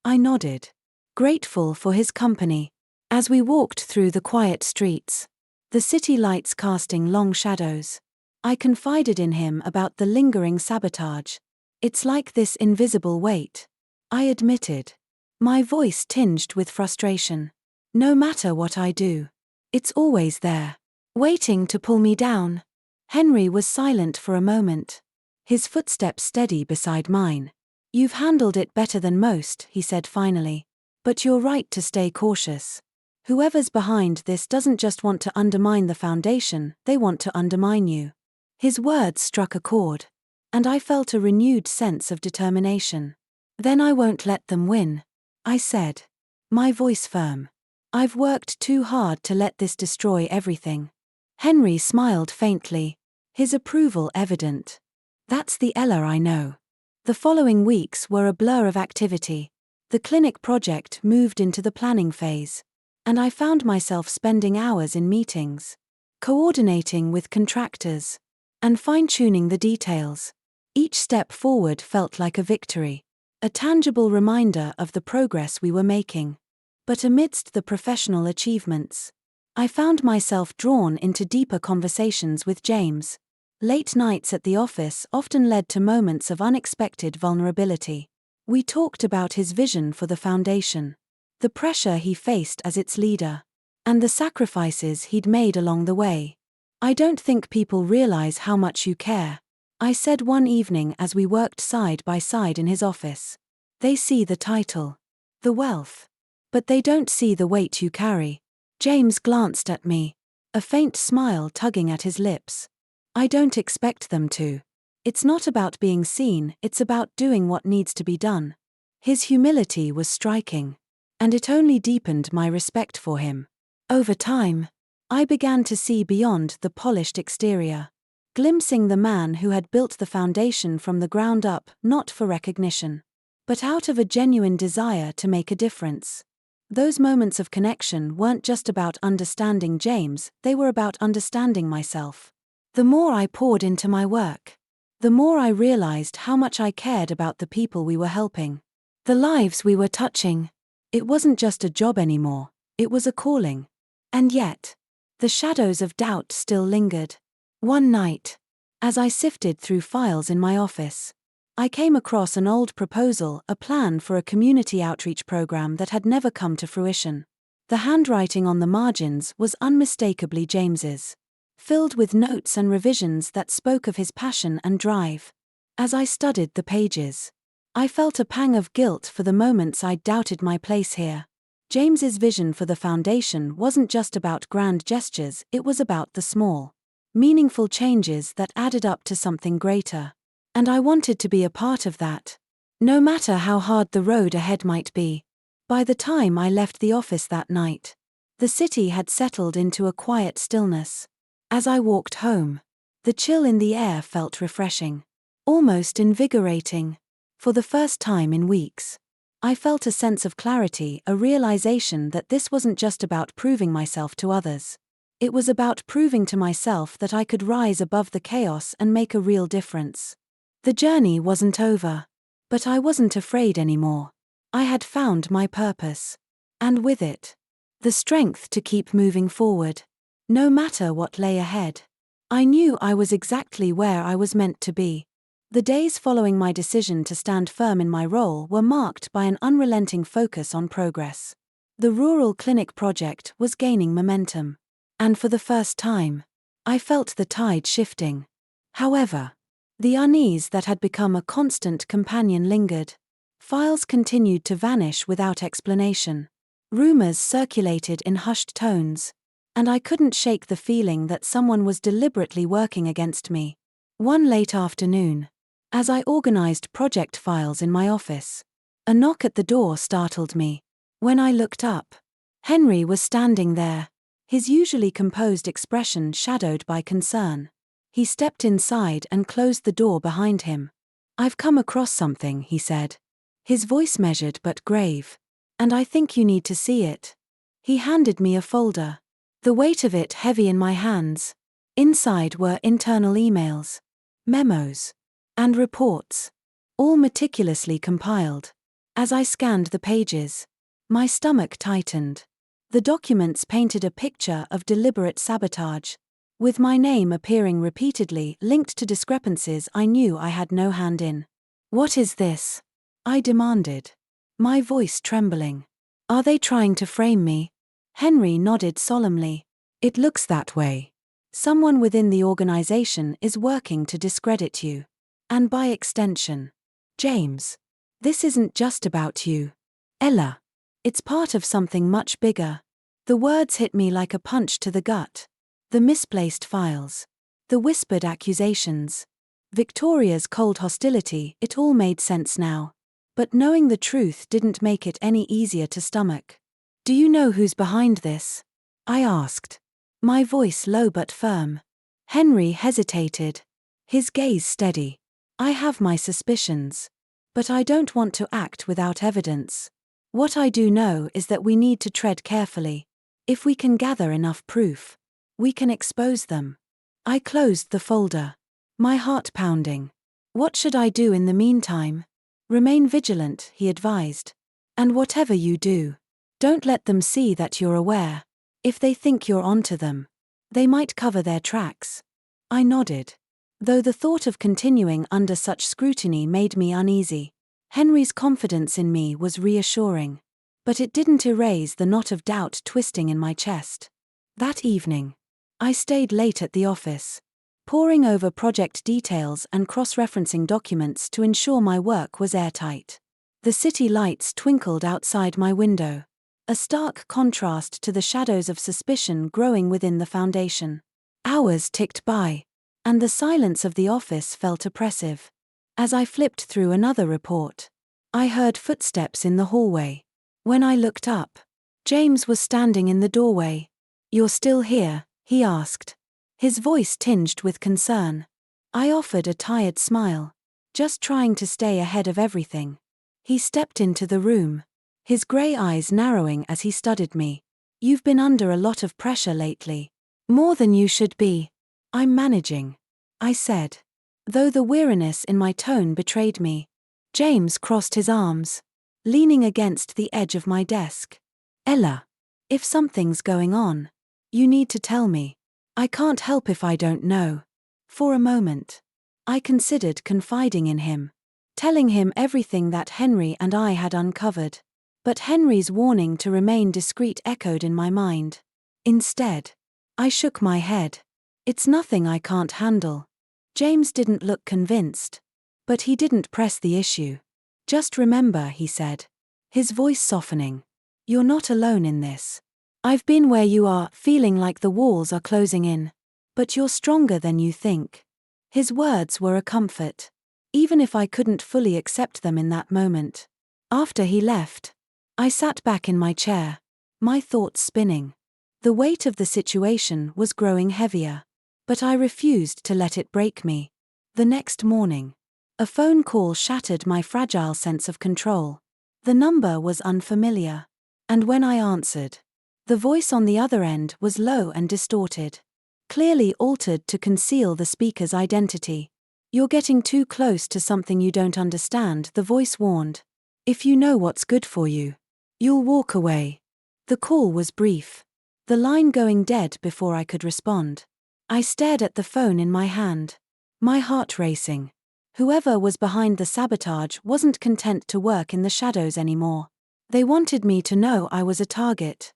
A: I nodded, grateful for his company. As we walked through the quiet streets, the city lights casting long shadows, I confided in him about the lingering sabotage. "It's like this invisible weight," I admitted, my voice tinged with frustration. "No matter what I do, it's always there, waiting to pull me down." Henry was silent for a moment, his footsteps steady beside mine. "You've handled it better than most," he said finally. "But you're right to stay cautious. Whoever's behind this doesn't just want to undermine the foundation, they want to undermine you." His words struck a chord, and I felt a renewed sense of determination. "Then I won't let them win," I said, my voice firm. "I've worked too hard to let this destroy everything." Henry smiled faintly, his approval evident. "That's the Ella I know." The following weeks were a blur of activity. The clinic project moved into the planning phase, and I found myself spending hours in meetings, coordinating with contractors, and fine-tuning the details. Each step forward felt like a victory, a tangible reminder of the progress we were making. But amidst the professional achievements, I found myself drawn into deeper conversations with James. Late nights at the office often led to moments of unexpected vulnerability. We talked about his vision for the foundation, the pressure he faced as its leader, and the sacrifices he'd made along the way. "I don't think people realize how much you care," I said one evening as we worked side by side in his office. "They see the title, the wealth, but they don't see the weight you carry." James glanced at me, a faint smile tugging at his lips. "I don't expect them to. It's not about being seen, it's about doing what needs to be done." His humility was striking, and it only deepened my respect for him. Over time, I began to see beyond the polished exterior, glimpsing the man who had built the foundation from the ground up, not for recognition, but out of a genuine desire to make a difference. Those moments of connection weren't just about understanding James, they were about understanding myself. The more I poured into my work, the more I realized how much I cared about the people we were helping, the lives we were touching. It wasn't just a job anymore, it was a calling. And yet, the shadows of doubt still lingered. One night, as I sifted through files in my office, I came across an old proposal, a plan for a community outreach program that had never come to fruition. The handwriting on the margins was unmistakably James's, filled with notes and revisions that spoke of his passion and drive. As I studied the pages, I felt a pang of guilt for the moments I'd doubted my place here. James's vision for the foundation wasn't just about grand gestures, it was about the small, meaningful changes that added up to something greater. And I wanted to be a part of that, no matter how hard the road ahead might be. By the time I left the office that night, the city had settled into a quiet stillness. As I walked home, the chill in the air felt refreshing, almost invigorating. For the first time in weeks, I felt a sense of clarity, a realization that this wasn't just about proving myself to others. It was about proving to myself that I could rise above the chaos and make a real difference. The journey wasn't over, but I wasn't afraid anymore. I had found my purpose, and with it, the strength to keep moving forward, no matter what lay ahead. I knew I was exactly where I was meant to be. The days following my decision to stand firm in my role were marked by an unrelenting focus on progress. The rural clinic project was gaining momentum. And for the first time, I felt the tide shifting. However, the unease that had become a constant companion lingered. Files continued to vanish without explanation. Rumors circulated in hushed tones. And I couldn't shake the feeling that someone was deliberately working against me. One late afternoon, as I organized project files in my office, a knock at the door startled me. When I looked up, Henry was standing there, his usually composed expression shadowed by concern. He stepped inside and closed the door behind him. "I've come across something," he said. His voice measured but grave. "And I think you need to see it." He handed me a folder, the weight of it heavy in my hands. Inside were internal emails, memos, and reports, all meticulously compiled. As I scanned the pages, my stomach tightened. The documents painted a picture of deliberate sabotage, with my name appearing repeatedly linked to discrepancies I knew I had no hand in. "What is this?" I demanded, my voice trembling. "Are they trying to frame me?" Henry nodded solemnly. "It looks that way. Someone within the organization is working to discredit you. And by extension, James. This isn't just about you, Ella. It's part of something much bigger." The words hit me like a punch to the gut. The misplaced files, the whispered accusations, Victoria's cold hostility, it all made sense now. But knowing the truth didn't make it any easier to stomach. "Do you know who's behind this?" I asked, my voice low but firm. Henry hesitated, his gaze steady. "I have my suspicions. But I don't want to act without evidence. What I do know is that we need to tread carefully. If we can gather enough proof, we can expose them." I closed the folder, my heart pounding. "What should I do in the meantime?" "Remain vigilant," he advised. "And whatever you do, don't let them see that you're aware. If they think you're onto them, they might cover their tracks." I nodded, though the thought of continuing under such scrutiny made me uneasy. Henry's confidence in me was reassuring, but it didn't erase the knot of doubt twisting in my chest. That evening, I stayed late at the office, poring over project details and cross-referencing documents to ensure my work was airtight. The city lights twinkled outside my window, a stark contrast to the shadows of suspicion growing within the foundation. Hours ticked by, and the silence of the office felt oppressive. As I flipped through another report, I heard footsteps in the hallway. When I looked up, James was standing in the doorway. "You're still here?" he asked, his voice tinged with concern. I offered a tired smile, just trying to stay ahead of everything. He stepped into the room, his grey eyes narrowing as he studied me. "You've been under a lot of pressure lately. More than you should be." "I'm managing," I said, though the weariness in my tone betrayed me. James crossed his arms, leaning against the edge of my desk. "Ella, if something's going on, you need to tell me. I can't help if I don't know." For a moment, I considered confiding in him, telling him everything that Henry and I had uncovered. But Henry's warning to remain discreet echoed in my mind. Instead, I shook my head. "It's nothing I can't handle." James didn't look convinced, but he didn't press the issue. "Just remember," he said, his voice softening, "you're not alone in this. I've been where you are, feeling like the walls are closing in. But you're stronger than you think." His words were a comfort, even if I couldn't fully accept them in that moment. After he left, I sat back in my chair, my thoughts spinning. The weight of the situation was growing heavier, but I refused to let it break me. The next morning, a phone call shattered my fragile sense of control. The number was unfamiliar, and when I answered, the voice on the other end was low and distorted, clearly altered to conceal the speaker's identity. "You're getting too close to something you don't understand," the voice warned. "If you know what's good for you, you'll walk away." The call was brief, the line going dead before I could respond. I stared at the phone in my hand, my heart racing. Whoever was behind the sabotage wasn't content to work in the shadows anymore. They wanted me to know I was a target,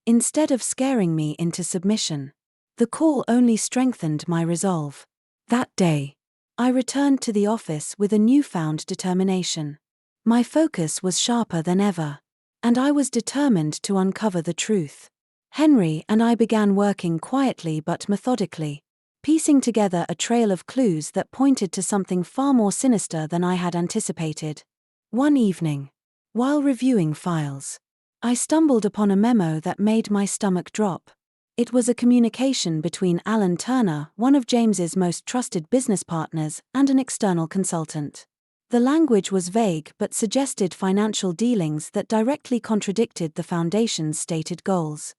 A: instead of scaring me into submission. The call only strengthened my resolve. That day, I returned to the office with a newfound determination. My focus was sharper than ever, and I was determined to uncover the truth. Henry and I began working quietly but methodically, piecing together a trail of clues that pointed to something far more sinister than I had anticipated. One evening, while reviewing files, I stumbled upon a memo that made my stomach drop. It was a communication between Alan Turner, one of James's most trusted business partners, and an external consultant. The language was vague but suggested financial dealings that directly contradicted the Foundation's stated goals.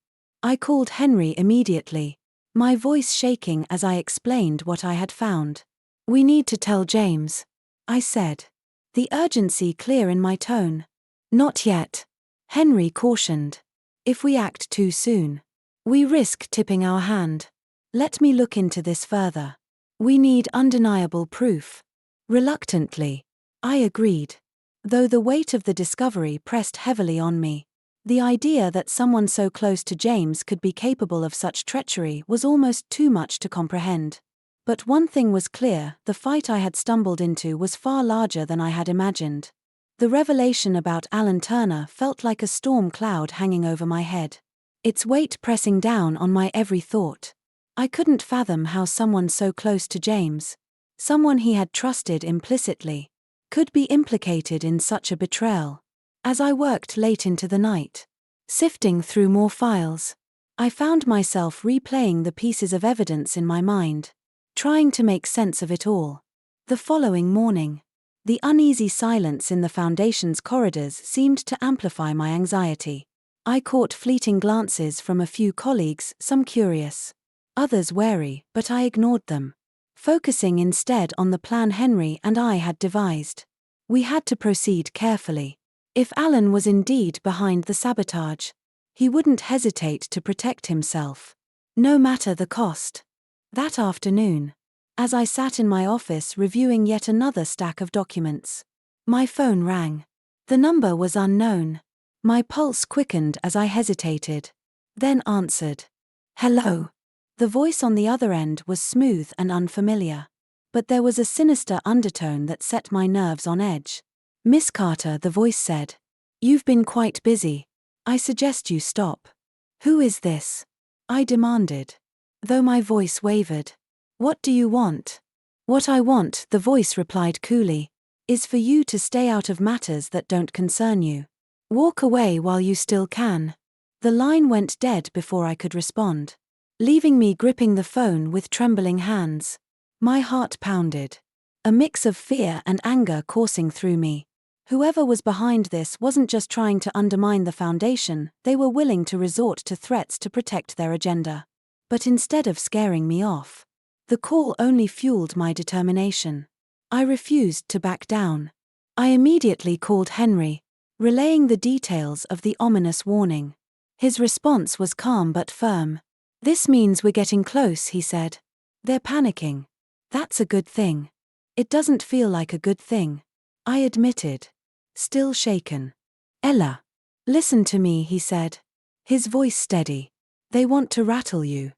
A: I called Henry immediately, my voice shaking as I explained what I had found. "We need to tell James," I said, the urgency clear in my tone. "Not yet," Henry cautioned. "If we act too soon, we risk tipping our hand. Let me look into this further. We need undeniable proof." Reluctantly, I agreed, though the weight of the discovery pressed heavily on me. The idea that someone so close to James could be capable of such treachery was almost too much to comprehend. But one thing was clear: the fight I had stumbled into was far larger than I had imagined. The revelation about Alan Turner felt like a storm cloud hanging over my head, its weight pressing down on my every thought. I couldn't fathom how someone so close to James, someone he had trusted implicitly, could be implicated in such a betrayal. As I worked late into the night, sifting through more files, I found myself replaying the pieces of evidence in my mind, trying to make sense of it all. The following morning, the uneasy silence in the Foundation's corridors seemed to amplify my anxiety. I caught fleeting glances from a few colleagues, some curious, others wary, but I ignored them, focusing instead on the plan Henry and I had devised. We had to proceed carefully. If Alan was indeed behind the sabotage, he wouldn't hesitate to protect himself, no matter the cost. That afternoon, as I sat in my office reviewing yet another stack of documents, my phone rang. The number was unknown. My pulse quickened as I hesitated, then answered. "Hello." The voice on the other end was smooth and unfamiliar, but there was a sinister undertone that set my nerves on edge. "Miss Carter," the voice said. "You've been quite busy. I suggest you stop." "Who is this?" I demanded, though my voice wavered. "What do you want?" "What I want," the voice replied coolly, "is for you to stay out of matters that don't concern you. Walk away while you still can." The line went dead before I could respond, leaving me gripping the phone with trembling hands. My heart pounded, a mix of fear and anger coursing through me. Whoever was behind this wasn't just trying to undermine the Foundation, they were willing to resort to threats to protect their agenda. But instead of scaring me off, the call only fueled my determination. I refused to back down. I immediately called Henry, relaying the details of the ominous warning. His response was calm but firm. "This means we're getting close," he said. "They're panicking." "That's a good thing." "It doesn't feel like a good thing," I admitted, still shaken. "Ella, listen to me," he said, his voice steady. "They want to rattle you,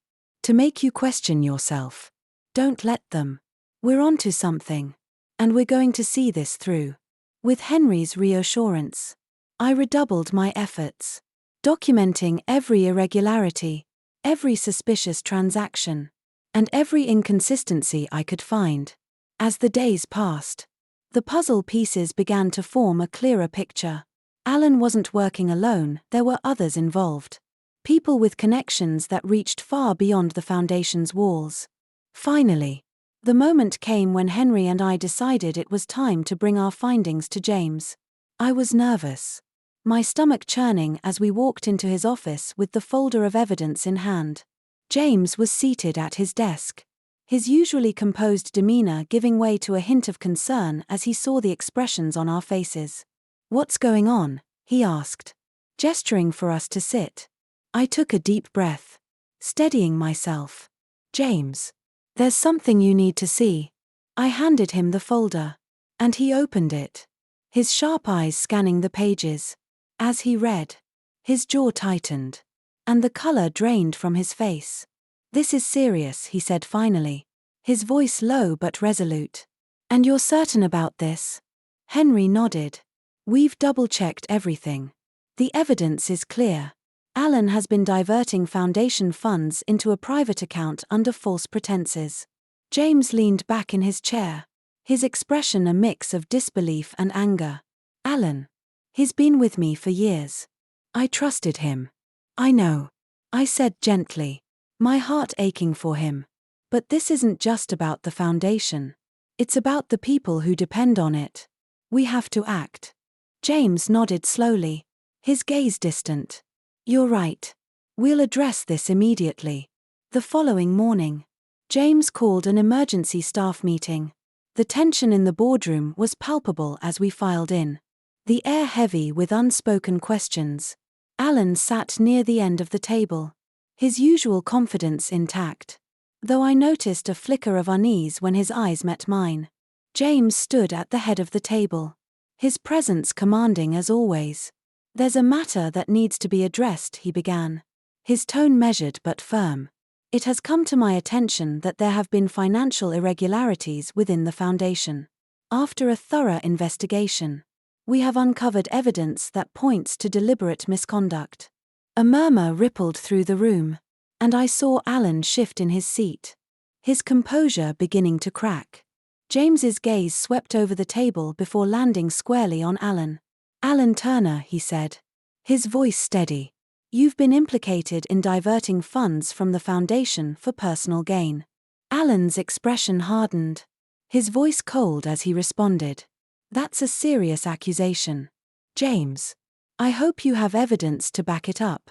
A: to make you question yourself. Don't let them. We're onto something, and we're going to see this through." With Henry's reassurance, I redoubled my efforts, documenting every irregularity, every suspicious transaction, and every inconsistency I could find. As the days passed, the puzzle pieces began to form a clearer picture. Alan wasn't working alone, there were others involved. People with connections that reached far beyond the Foundation's walls. Finally, the moment came when Henry and I decided it was time to bring our findings to James. I was nervous, my stomach churning as we walked into his office with the folder of evidence in hand. James was seated at his desk, his usually composed demeanor giving way to a hint of concern as he saw the expressions on our faces. "What's going on?" he asked, gesturing for us to sit. I took a deep breath, steadying myself. "James, there's something you need to see." I handed him the folder. And he opened it, his sharp eyes scanning the pages. As he read, his jaw tightened, and the color drained from his face. "This is serious," he said finally, his voice low but resolute. "And you're certain about this?" Henry nodded. "We've double-checked everything. The evidence is clear. Alan has been diverting foundation funds into a private account under false pretenses." James leaned back in his chair, his expression a mix of disbelief and anger. "Alan. He's been with me for years. I trusted him." "I know," I said gently, my heart aching for him. "But this isn't just about the foundation. It's about the people who depend on it. We have to act." James nodded slowly, his gaze distant. "You're right. We'll address this immediately." The following morning, James called an emergency staff meeting. The tension in the boardroom was palpable as we filed in, the air heavy with unspoken questions. Alan sat near the end of the table, his usual confidence intact, though I noticed a flicker of unease when his eyes met mine. James stood at the head of the table, his presence commanding as always. "There's a matter that needs to be addressed," he began, his tone measured but firm. "It has come to my attention that there have been financial irregularities within the foundation. After a thorough investigation, we have uncovered evidence that points to deliberate misconduct." A murmur rippled through the room, and I saw Alan shift in his seat, his composure beginning to crack. James's gaze swept over the table before landing squarely on Alan. "Alan Turner," he said, his voice steady. "You've been implicated in diverting funds from the foundation for personal gain." Alan's expression hardened, his voice cold as he responded. "That's a serious accusation, James. I hope you have evidence to back it up."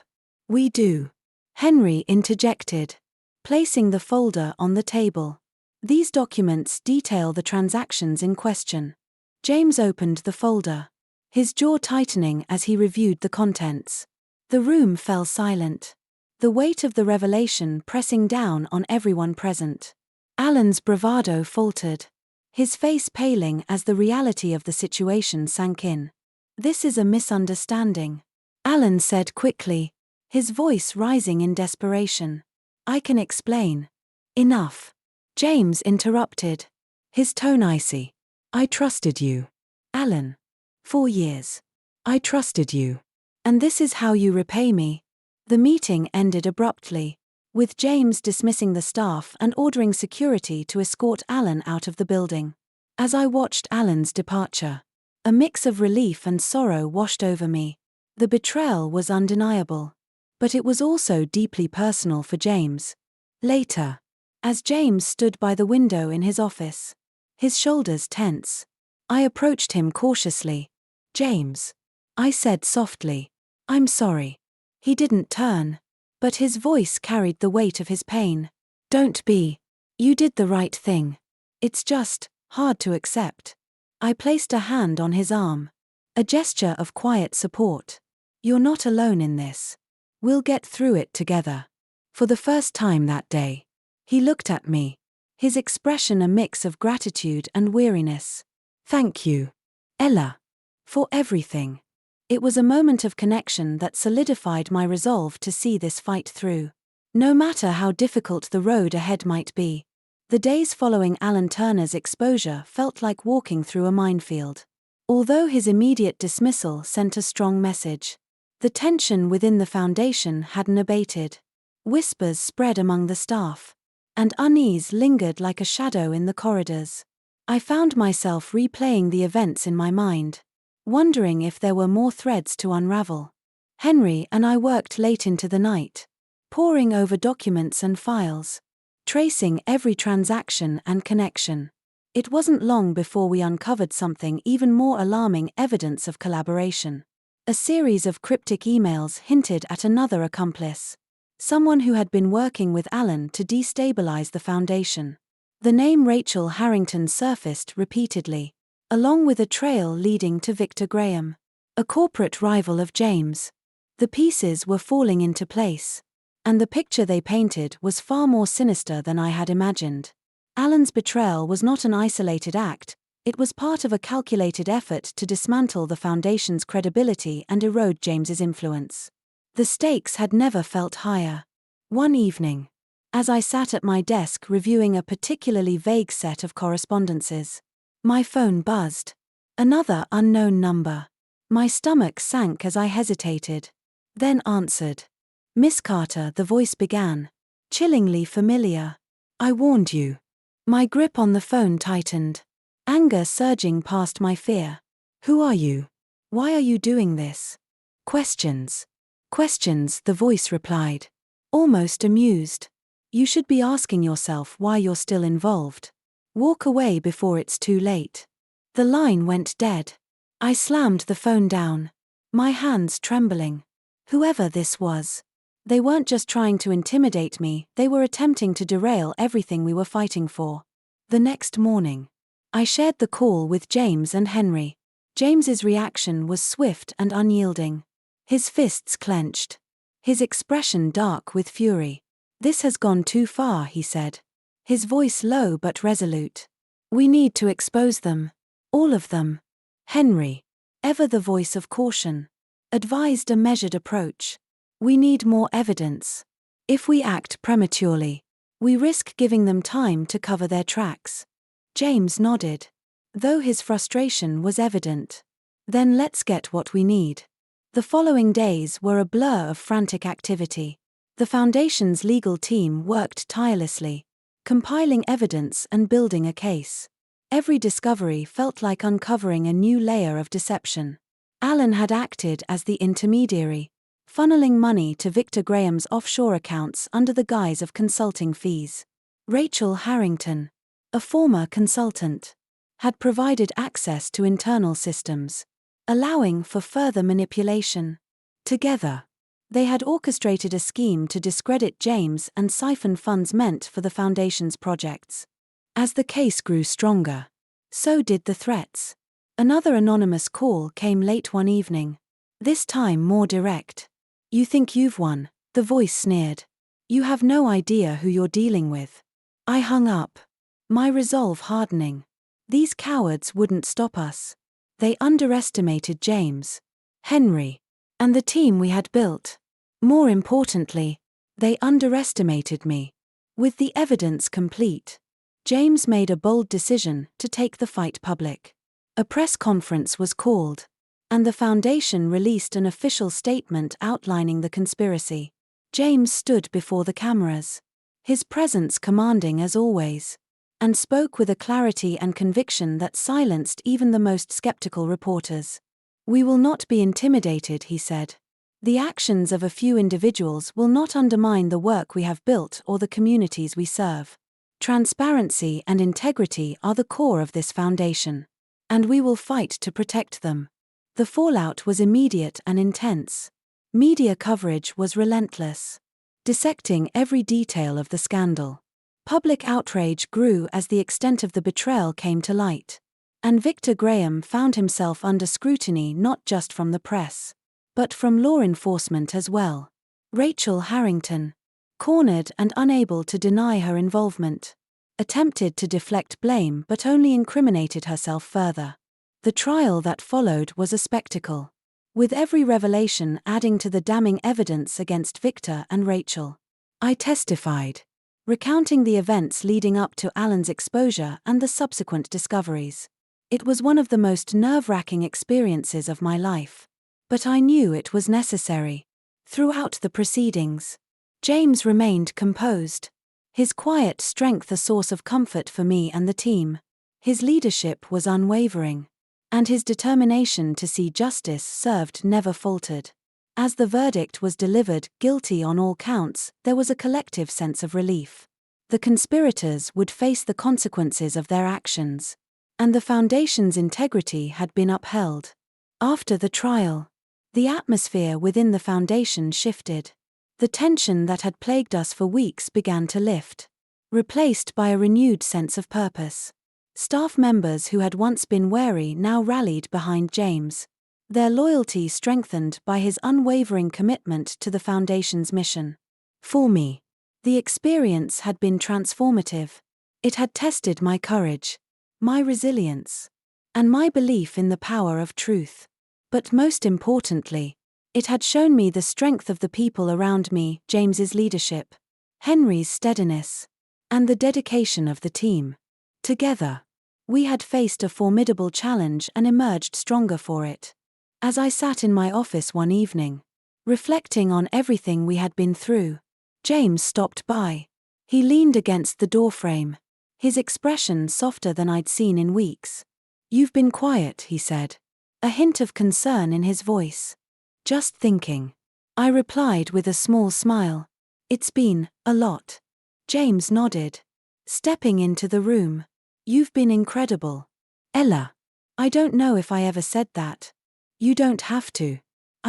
A: "We do," Henry interjected, placing the folder on the table. "These documents detail the transactions in question." James opened the folder, his jaw tightening as he reviewed the contents. The room fell silent, the weight of the revelation pressing down on everyone present. Alan's bravado faltered, his face paling as the reality of the situation sank in. "This is a misunderstanding," Alan said quickly, his voice rising in desperation. "I can explain." "Enough," James interrupted, his tone icy. "I trusted you, Alan. 4 years. I trusted you. And this is how you repay me." The meeting ended abruptly, with James dismissing the staff and ordering security to escort Alan out of the building. As I watched Alan's departure, a mix of relief and sorrow washed over me. The betrayal was undeniable, but it was also deeply personal for James. Later, as James stood by the window in his office, his shoulders tense, I approached him cautiously. "James," I said softly, "I'm sorry." He didn't turn, but his voice carried the weight of his pain. "Don't be. You did the right thing. It's just hard to accept." I placed a hand on his arm, a gesture of quiet support. "You're not alone in this. We'll get through it together." For the first time that day, he looked at me, his expression a mix of gratitude and weariness. "Thank you, Ella, for everything." It was a moment of connection that solidified my resolve to see this fight through, no matter how difficult the road ahead might be. The days following Alan Turner's exposure felt like walking through a minefield. Although his immediate dismissal sent a strong message, the tension within the foundation hadn't abated. Whispers spread among the staff, and unease lingered like a shadow in the corridors. I found myself replaying the events in my mind, wondering if there were more threads to unravel. Henry and I worked late into the night, poring over documents and files, tracing every transaction and connection. It wasn't long before we uncovered something even more alarming: evidence of collaboration. A series of cryptic emails hinted at another accomplice, someone who had been working with Alan to destabilize the foundation. The name Rachel Harrington surfaced repeatedly, along with a trail leading to Victor Graham, a corporate rival of James. The pieces were falling into place, And the picture they painted was far more sinister than I had imagined. Alan's betrayal was not an isolated act, it was part of a calculated effort to dismantle the Foundation's credibility and erode James's influence. The stakes had never felt higher. One evening, as I sat at my desk reviewing a particularly vague set of correspondences, my phone buzzed. Another unknown number. My stomach sank as I hesitated. Then answered. "Miss Carter," the voice began. Chillingly familiar. "I warned you." My grip on the phone tightened. Anger surging past my fear. "Who are you? Why are you doing this?" "Questions. Questions," the voice replied. Almost amused. "You should be asking yourself why you're still involved. Walk away before it's too late." The line went dead. I slammed the phone down. My hands trembling. Whoever this was. They weren't just trying to intimidate me, they were attempting to derail everything we were fighting for. The next morning, I shared the call with James and Henry. James's reaction was swift and unyielding. His fists clenched. His expression dark with fury. "This has gone too far," he said. His voice low but resolute. "We need to expose them. All of them." Henry, ever the voice of caution, advised a measured approach. "We need more evidence. If we act prematurely, we risk giving them time to cover their tracks." James nodded, though his frustration was evident. "Then let's get what we need." The following days were a blur of frantic activity. The Foundation's legal team worked tirelessly, compiling evidence and building a case. Every discovery felt like uncovering a new layer of deception. Alan had acted as the intermediary, funneling money to Victor Graham's offshore accounts under the guise of consulting fees. Rachel Harrington, a former consultant, had provided access to internal systems, allowing for further manipulation. Together, they had orchestrated a scheme to discredit James and siphon funds meant for the Foundation's projects. As the case grew stronger, so did the threats. Another anonymous call came late one evening, this time more direct. "You think you've won," the voice sneered. "You have no idea who you're dealing with." I hung up, my resolve hardening. These cowards wouldn't stop us. They underestimated James, Henry, and the team we had built. More importantly, they underestimated me. With the evidence complete, James made a bold decision to take the fight public. A press conference was called, and the Foundation released an official statement outlining the conspiracy. James stood before the cameras, his presence commanding as always, and spoke with a clarity and conviction that silenced even the most skeptical reporters. "We will not be intimidated," he said. "The actions of a few individuals will not undermine the work we have built or the communities we serve. Transparency and integrity are the core of this foundation, and we will fight to protect them." The fallout was immediate and intense. Media coverage was relentless, dissecting every detail of the scandal. Public outrage grew as the extent of the betrayal came to light, and Victor Graham found himself under scrutiny not just from the press, but from law enforcement as well. Rachel Harrington, cornered and unable to deny her involvement, attempted to deflect blame but only incriminated herself further. The trial that followed was a spectacle, with every revelation adding to the damning evidence against Victor and Rachel. I testified, recounting the events leading up to Alan's exposure and the subsequent discoveries. It was one of the most nerve-wracking experiences of my life, but I knew it was necessary. Throughout the proceedings, James remained composed, his quiet strength a source of comfort for me and the team. His leadership was unwavering, and his determination to see justice served never faltered. As the verdict was delivered, guilty on all counts, there was a collective sense of relief. The conspirators would face the consequences of their actions, and the Foundation's integrity had been upheld. After the trial, the atmosphere within the Foundation shifted. The tension that had plagued us for weeks began to lift, replaced by a renewed sense of purpose. Staff members who had once been wary now rallied behind James, their loyalty strengthened by his unwavering commitment to the Foundation's mission. For me, the experience had been transformative. It had tested my courage, my resilience, and my belief in the power of truth. But most importantly, it had shown me the strength of the people around me, James's leadership, Henry's steadiness, and the dedication of the team. Together, we had faced a formidable challenge and emerged stronger for it. As I sat in my office one evening, reflecting on everything we had been through, James stopped by. He leaned against the doorframe, his expression softer than I'd seen in weeks. "You've been quiet," he said, a hint of concern in his voice. "Just thinking," I replied with a small smile. "It's been a lot." James nodded, stepping into the room. "You've been incredible, Ella." "I don't know if I ever said that." "You don't have to,"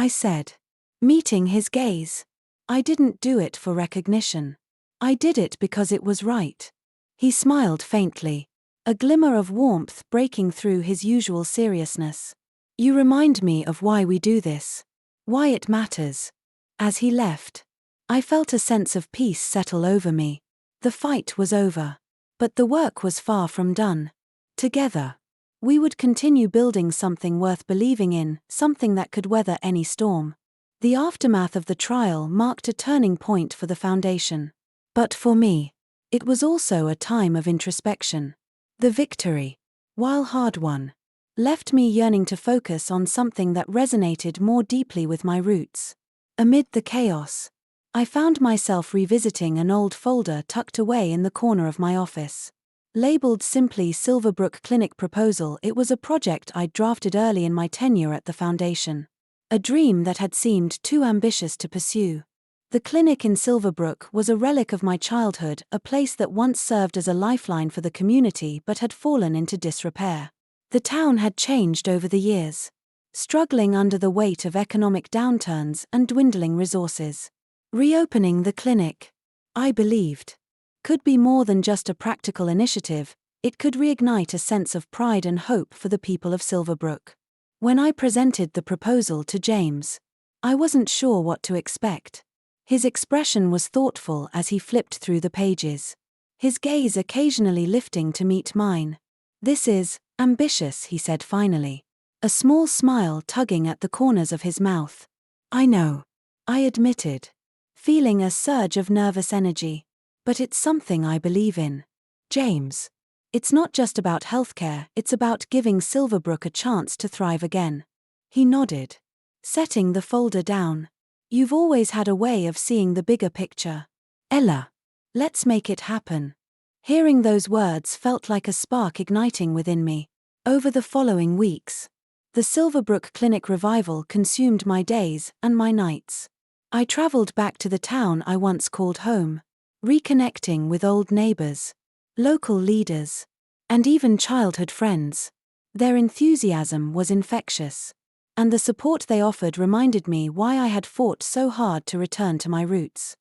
A: I said, meeting his gaze. "I didn't do it for recognition. I did it because it was right." He smiled faintly, a glimmer of warmth breaking through his usual seriousness. "You remind me of why we do this, why it matters." As he left, I felt a sense of peace settle over me. The fight was over, but the work was far from done. Together, we would continue building something worth believing in, something that could weather any storm. The aftermath of the trial marked a turning point for the foundation. But for me, it was also a time of introspection. The victory, while hard-won, left me yearning to focus on something that resonated more deeply with my roots. Amid the chaos, I found myself revisiting an old folder tucked away in the corner of my office. Labeled simply Silverbrook Clinic Proposal, it was a project I'd drafted early in my tenure at the foundation. A dream that had seemed too ambitious to pursue. The clinic in Silverbrook was a relic of my childhood, a place that once served as a lifeline for the community but had fallen into disrepair. The town had changed over the years, struggling under the weight of economic downturns and dwindling resources. Reopening the clinic, I believed, could be more than just a practical initiative. It could reignite a sense of pride and hope for the people of Silverbrook. When I presented the proposal to James, I wasn't sure what to expect. His expression was thoughtful as he flipped through the pages, his gaze occasionally lifting to meet mine. "This is ambitious," he said finally, a small smile tugging at the corners of his mouth. "I know," I admitted, feeling a surge of nervous energy. "But it's something I believe in, James. It's not just about healthcare, it's about giving Silverbrook a chance to thrive again." He nodded, setting the folder down. "You've always had a way of seeing the bigger picture, Ella. Let's make it happen." Hearing those words felt like a spark igniting within me. Over the following weeks, the Silverbrook Clinic revival consumed my days and my nights. I traveled back to the town I once called home, reconnecting with old neighbors, local leaders, and even childhood friends. Their enthusiasm was infectious, and the support they offered reminded me why I had fought so hard to return to my roots.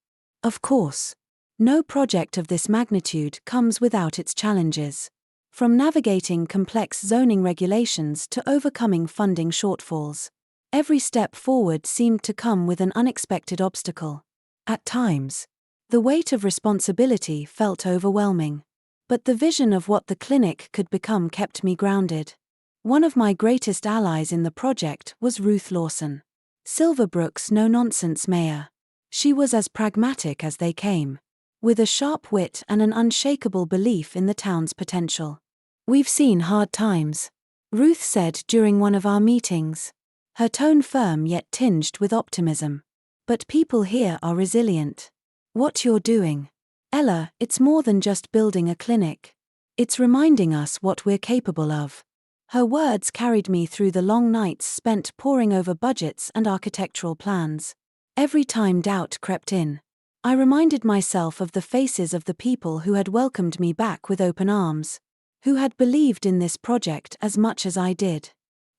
A: Of course, no project of this magnitude comes without its challenges. From navigating complex zoning regulations to overcoming funding shortfalls, every step forward seemed to come with an unexpected obstacle. At times, the weight of responsibility felt overwhelming. But the vision of what the clinic could become kept me grounded. One of my greatest allies in the project was Ruth Lawson, Silverbrook's no-nonsense mayor. She was as pragmatic as they came, with a sharp wit and an unshakable belief in the town's potential. "We've seen hard times," Ruth said during one of our meetings, her tone firm yet tinged with optimism. "But people here are resilient. What you're doing, Ella, it's more than just building a clinic. It's reminding us what we're capable of." Her words carried me through the long nights spent poring over budgets and architectural plans. Every time doubt crept in, I reminded myself of the faces of the people who had welcomed me back with open arms, who had believed in this project as much as I did.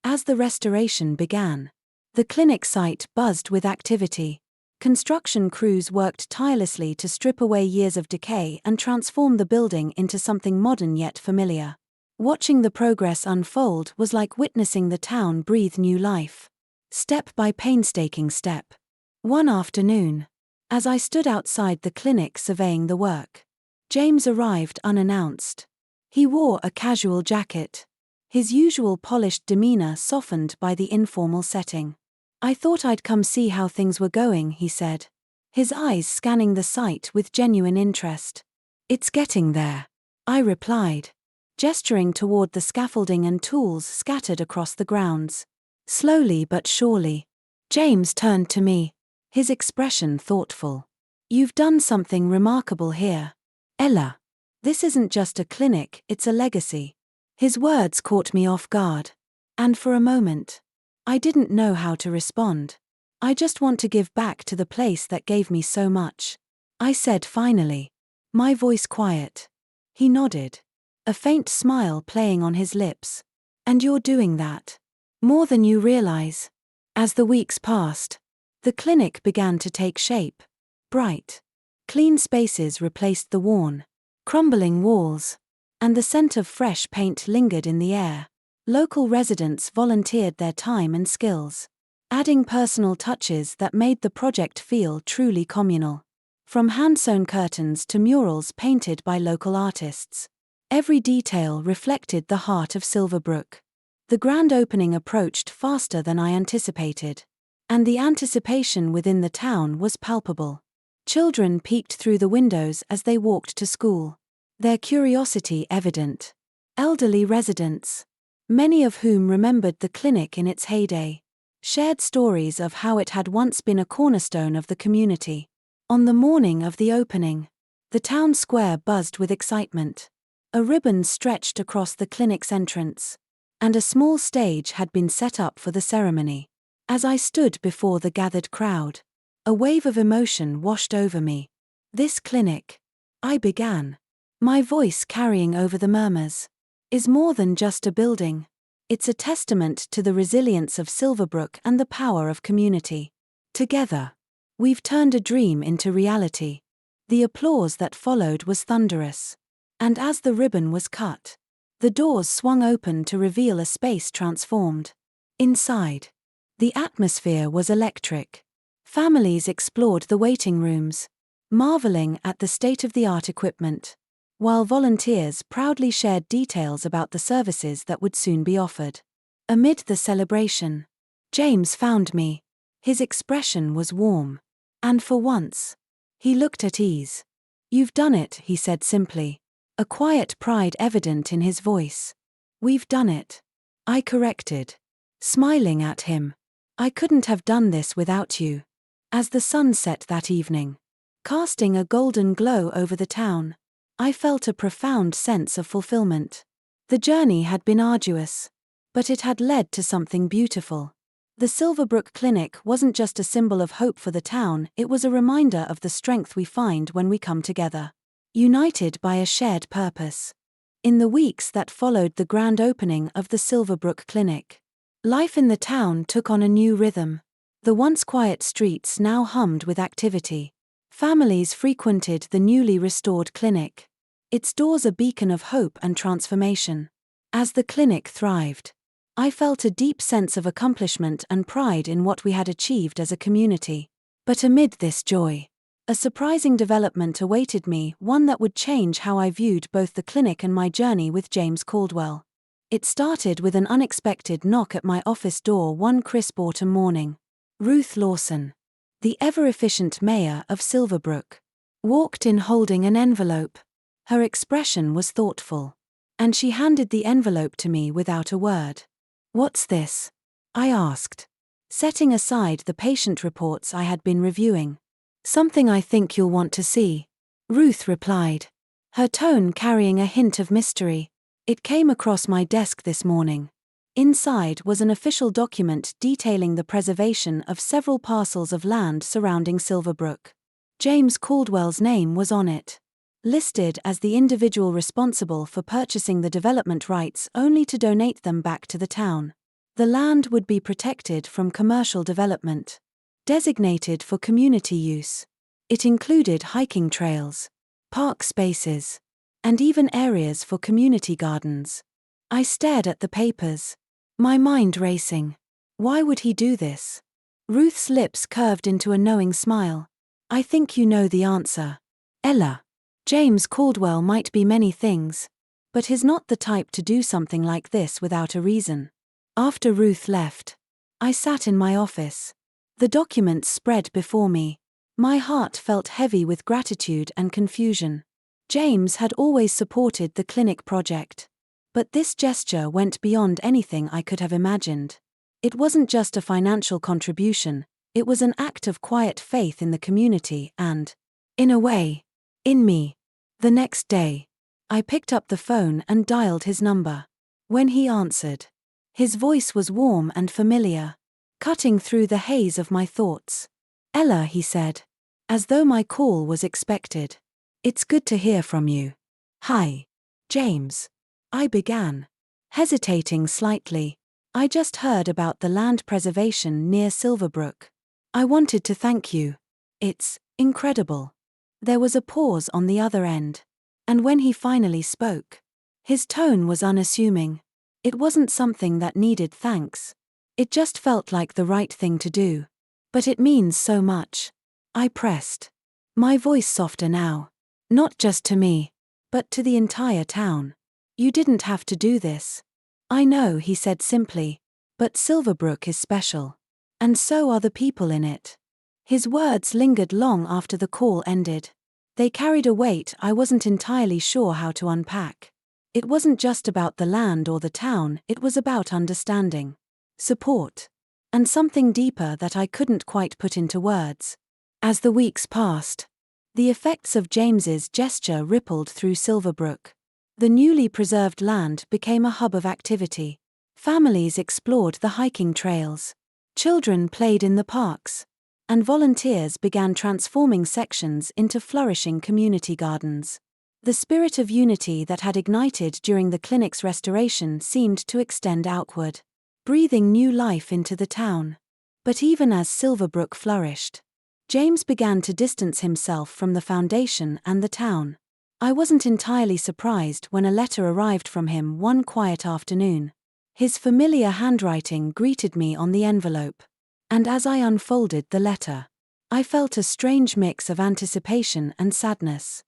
A: As the restoration began, the clinic site buzzed with activity. Construction crews worked tirelessly to strip away years of decay and transform the building into something modern yet familiar. Watching the progress unfold was like witnessing the town breathe new life, step by painstaking step. One afternoon, As I stood outside the clinic surveying the work, James arrived unannounced. He wore a casual jacket, his usual polished demeanor softened by the informal setting. "I thought I'd come see how things were going," he said, his eyes scanning the site with genuine interest. "It's getting there," I replied, gesturing toward the scaffolding and tools scattered across the grounds. Slowly but surely. James turned to me, his expression thoughtful. "You've done something remarkable here, Ella. This isn't just a clinic, it's a legacy." His words caught me off guard. And for a moment, I didn't know how to respond. "I just want to give back to the place that gave me so much," I said finally, my voice quiet. He nodded, a faint smile playing on his lips. "And you're doing that. More than you realize." As the weeks passed, the clinic began to take shape. Bright, clean spaces replaced the worn, crumbling walls, and the scent of fresh paint lingered in the air. Local residents volunteered their time and skills, adding personal touches that made the project feel truly communal. From hand-sewn curtains to murals painted by local artists, every detail reflected the heart of Silverbrook. The grand opening approached faster than I anticipated, and the anticipation within the town was palpable. Children peeked through the windows as they walked to school, their curiosity evident. Elderly residents, many of whom remembered the clinic in its heyday, shared stories of how it had once been a cornerstone of the community. On the morning of the opening, the town square buzzed with excitement. A ribbon stretched across the clinic's entrance, and a small stage had been set up for the ceremony. As I stood before the gathered crowd, a wave of emotion washed over me. "This clinic," I began, my voice carrying over the murmurs, "is more than just a building. It's a testament to the resilience of Silverbrook and the power of community. Together, we've turned a dream into reality." The applause that followed was thunderous, and as the ribbon was cut, the doors swung open to reveal a space transformed. Inside, the atmosphere was electric. Families explored the waiting rooms, marveling at the state-of-the-art equipment, while volunteers proudly shared details about the services that would soon be offered. Amid the celebration, James found me. His expression was warm, and for once, he looked at ease. "You've done it," he said simply, a quiet pride evident in his voice. "We've done it," I corrected, smiling at him. "I couldn't have done this without you." As the sun set that evening, casting a golden glow over the town, I felt a profound sense of fulfillment. The journey had been arduous, but it had led to something beautiful. The Silverbrook Clinic wasn't just a symbol of hope for the town, it was a reminder of the strength we find when we come together, united by a shared purpose. In the weeks that followed the grand opening of the Silverbrook Clinic, life in the town took on a new rhythm. The once quiet streets now hummed with activity. Families frequented the newly restored clinic, its doors a beacon of hope and transformation. As the clinic thrived, I felt a deep sense of accomplishment and pride in what we had achieved as a community. But amid this joy, a surprising development awaited me, one that would change how I viewed both the clinic and my journey with James Caldwell. It started with an unexpected knock at my office door one crisp autumn morning. Ruth Lawson, the ever-efficient mayor of Silverbrook, walked in holding an envelope. Her expression was thoughtful, and she handed the envelope to me without a word. "What's this?" I asked, setting aside the patient reports I had been reviewing. "Something I think you'll want to see," Ruth replied, her tone carrying a hint of mystery. "It came across my desk this morning." Inside was an official document detailing the preservation of several parcels of land surrounding Silverbrook. James Caldwell's name was on it, listed as the individual responsible for purchasing the development rights only to donate them back to the town. The land would be protected from commercial development, designated for community use. It included hiking trails, park spaces, and even areas for community gardens. I stared at the papers, my mind racing. Why would he do this? Ruth's lips curved into a knowing smile. I think you know the answer. Ella. James Caldwell might be many things, but he's not the type to do something like this without a reason. After Ruth left, I sat in my office. The documents spread before me. My heart felt heavy with gratitude and confusion. James had always supported the clinic project. But this gesture went beyond anything I could have imagined. It wasn't just a financial contribution, it was an act of quiet faith in the community and, in a way, in me. The next day, I picked up the phone and dialed his number. When he answered, his voice was warm and familiar, cutting through the haze of my thoughts. Ella, he said, as though my call was expected. It's good to hear from you. Hi, James. I began, hesitating slightly. I just heard about the land preservation near Silverbrook. I wanted to thank you. It's incredible. There was a pause on the other end. And when he finally spoke, his tone was unassuming. It wasn't something that needed thanks. It just felt like the right thing to do. But it means so much. I pressed, my voice softer now. Not just to me, but to the entire town. You didn't have to do this. I know, he said simply, but Silverbrook is special. And so are the people in it. His words lingered long after the call ended. They carried a weight I wasn't entirely sure how to unpack. It wasn't just about the land or the town, it was about understanding, support, and something deeper that I couldn't quite put into words. As the weeks passed, the effects of James's gesture rippled through Silverbrook. The newly preserved land became a hub of activity. Families explored the hiking trails. Children played in the parks. And volunteers began transforming sections into flourishing community gardens. The spirit of unity that had ignited during the clinic's restoration seemed to extend outward, breathing new life into the town. But even as Silverbrook flourished, James began to distance himself from the foundation and the town. I wasn't entirely surprised when a letter arrived from him one quiet afternoon. His familiar handwriting greeted me on the envelope. And as I unfolded the letter, I felt a strange mix of anticipation and sadness.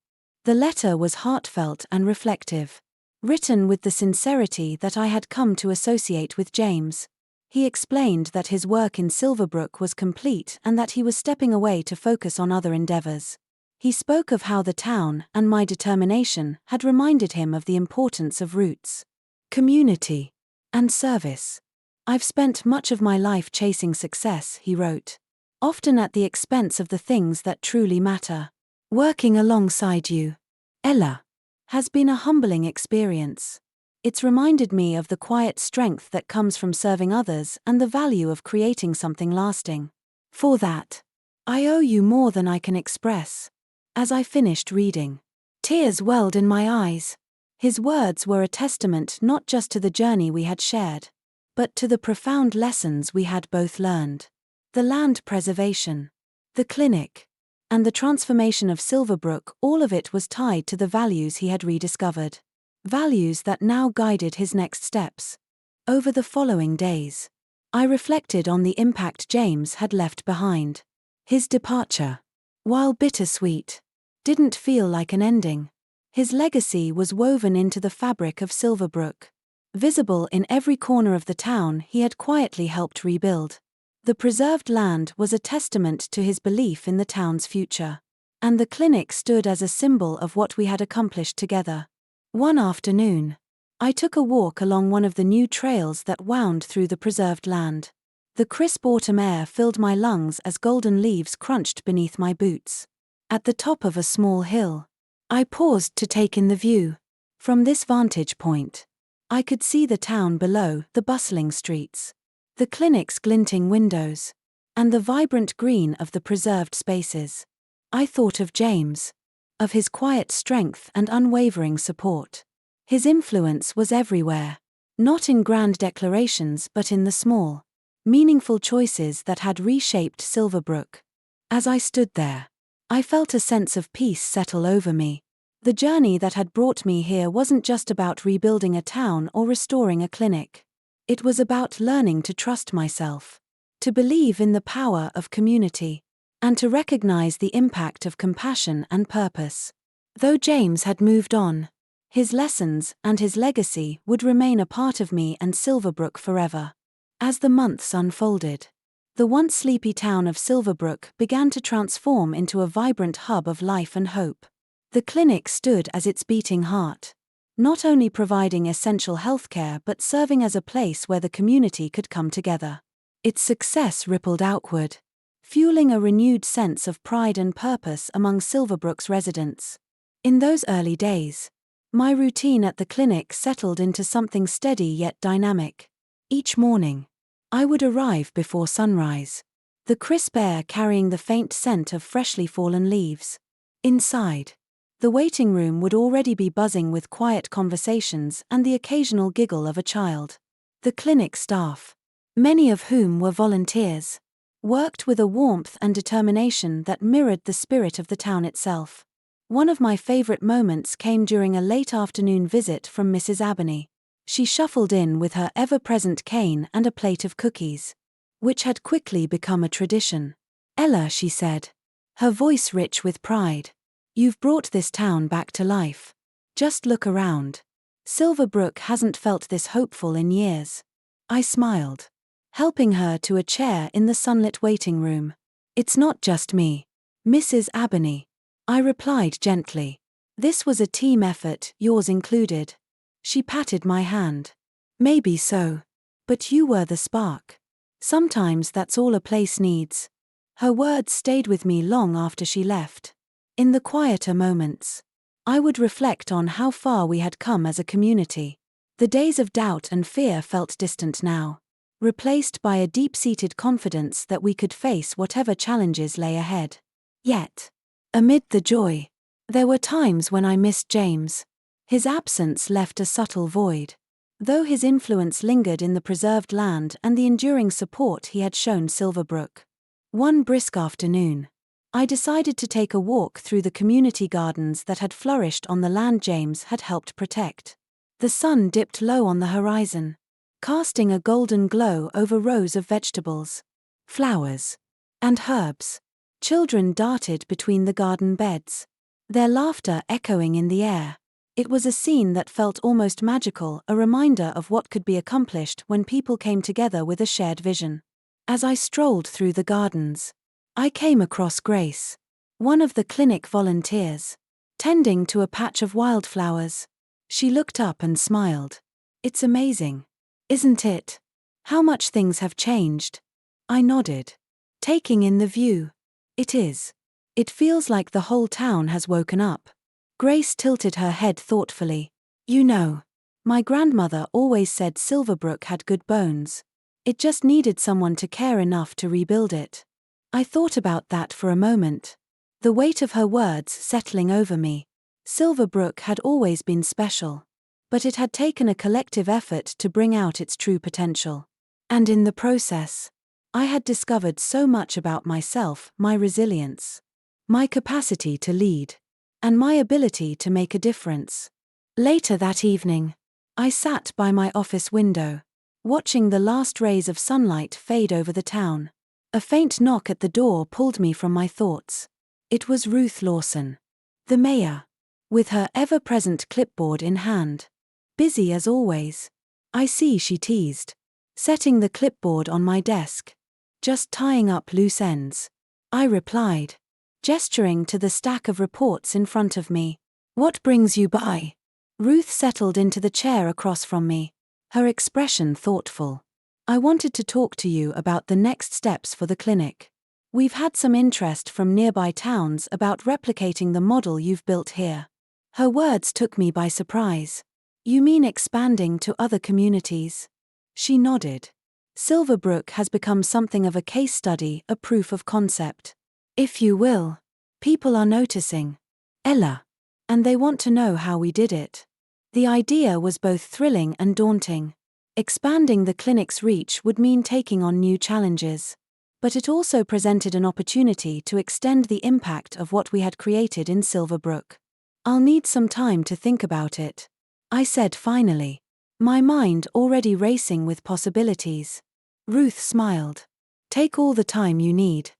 A: The letter was heartfelt and reflective, written with the sincerity that I had come to associate with James. He explained that his work in Silverbrook was complete and that he was stepping away to focus on other endeavors. He spoke of how the town and my determination had reminded him of the importance of roots, community, and service. I've spent much of my life chasing success, he wrote, often at the expense of the things that truly matter. Working alongside you, Ella, has been a humbling experience. It's reminded me of the quiet strength that comes from serving others and the value of creating something lasting. For that, I owe you more than I can express. As I finished reading, tears welled in my eyes. His words were a testament not just to the journey we had shared, but to the profound lessons we had both learned. The land preservation, the clinic, and the transformation of Silverbrook, all of it was tied to the values he had rediscovered. Values that now guided his next steps. Over the following days, I reflected on the impact James had left behind. His departure, while bittersweet, didn't feel like an ending. His legacy was woven into the fabric of Silverbrook. Visible in every corner of the town, he had quietly helped rebuild. The preserved land was a testament to his belief in the town's future. And the clinic stood as a symbol of what we had accomplished together. One afternoon, I took a walk along one of the new trails that wound through the preserved land. The crisp autumn air filled my lungs as golden leaves crunched beneath my boots. At the top of a small hill, I paused to take in the view. From this vantage point, I could see the town below, the bustling streets, the clinic's glinting windows, and the vibrant green of the preserved spaces. I thought of James, of his quiet strength and unwavering support. His influence was everywhere, not in grand declarations but in the small, meaningful choices that had reshaped Silverbrook. As I stood there, I felt a sense of peace settle over me. The journey that had brought me here wasn't just about rebuilding a town or restoring a clinic. It was about learning to trust myself, to believe in the power of community, and to recognize the impact of compassion and purpose. Though James had moved on, his lessons and his legacy would remain a part of me and Silverbrook forever. As the months unfolded, the once sleepy town of Silverbrook began to transform into a vibrant hub of life and hope. The clinic stood as its beating heart, not only providing essential healthcare but serving as a place where the community could come together. Its success rippled outward, fueling a renewed sense of pride and purpose among Silverbrook's residents. In those early days, my routine at the clinic settled into something steady yet dynamic. Each morning, I would arrive before sunrise, the crisp air carrying the faint scent of freshly fallen leaves. Inside, the waiting room would already be buzzing with quiet conversations and the occasional giggle of a child. The clinic staff, many of whom were volunteers, worked with a warmth and determination that mirrored the spirit of the town itself. One of my favorite moments came during a late afternoon visit from Mrs. Abney. She shuffled in with her ever-present cane and a plate of cookies, which had quickly become a tradition. "Ella," she said, her voice rich with pride, "you've brought this town back to life. Just look around. Silverbrook hasn't felt this hopeful in years." I smiled, helping her to a chair in the sunlit waiting room. "It's not just me, Mrs. Abney," I replied gently. "This was a team effort, yours included." She patted my hand. "Maybe so. But you were the spark. Sometimes that's all a place needs." Her words stayed with me long after she left. In the quieter moments, I would reflect on how far we had come as a community. The days of doubt and fear felt distant now, replaced by a deep-seated confidence that we could face whatever challenges lay ahead. Yet, amid the joy, there were times when I missed James. His absence left a subtle void, though his influence lingered in the preserved land and the enduring support he had shown Silverbrook. One brisk afternoon, I decided to take a walk through the community gardens that had flourished on the land James had helped protect. The sun dipped low on the horizon, casting a golden glow over rows of vegetables, flowers, and herbs. Children darted between the garden beds, their laughter echoing in the air. It was a scene that felt almost magical, a reminder of what could be accomplished when people came together with a shared vision. As I strolled through the gardens, I came across Grace, one of the clinic volunteers, tending to a patch of wildflowers. She looked up and smiled. "It's amazing, isn't it? How much things have changed." I nodded, taking in the view. "It is. It feels like the whole town has woken up." Grace tilted her head thoughtfully. "You know, my grandmother always said Silverbrook had good bones. It just needed someone to care enough to rebuild it." I thought about that for a moment, the weight of her words settling over me. Silverbrook had always been special, but it had taken a collective effort to bring out its true potential. And in the process, I had discovered so much about myself, my resilience, my capacity to lead, and my ability to make a difference. Later that evening, I sat by my office window, watching the last rays of sunlight fade over the town. A faint knock at the door pulled me from my thoughts. It was Ruth Lawson, the mayor, with her ever-present clipboard in hand. "Busy as always." "I see," she teased, setting the clipboard on my desk. "Just tying up loose ends," I replied, gesturing to the stack of reports in front of me. "What brings you by?" Ruth settled into the chair across from me, her expression thoughtful. "I wanted to talk to you about the next steps for the clinic. We've had some interest from nearby towns about replicating the model you've built here." Her words took me by surprise. "You mean expanding to other communities?" She nodded. "Silverbrook has become something of a case study, a proof of concept, if you will. People are noticing, Ella, and they want to know how we did it." The idea was both thrilling and daunting. Expanding the clinic's reach would mean taking on new challenges, but it also presented an opportunity to extend the impact of what we had created in Silverbrook. "I'll need some time to think about it," I said finally, my mind already racing with possibilities. Ruth smiled. "Take all the time you need.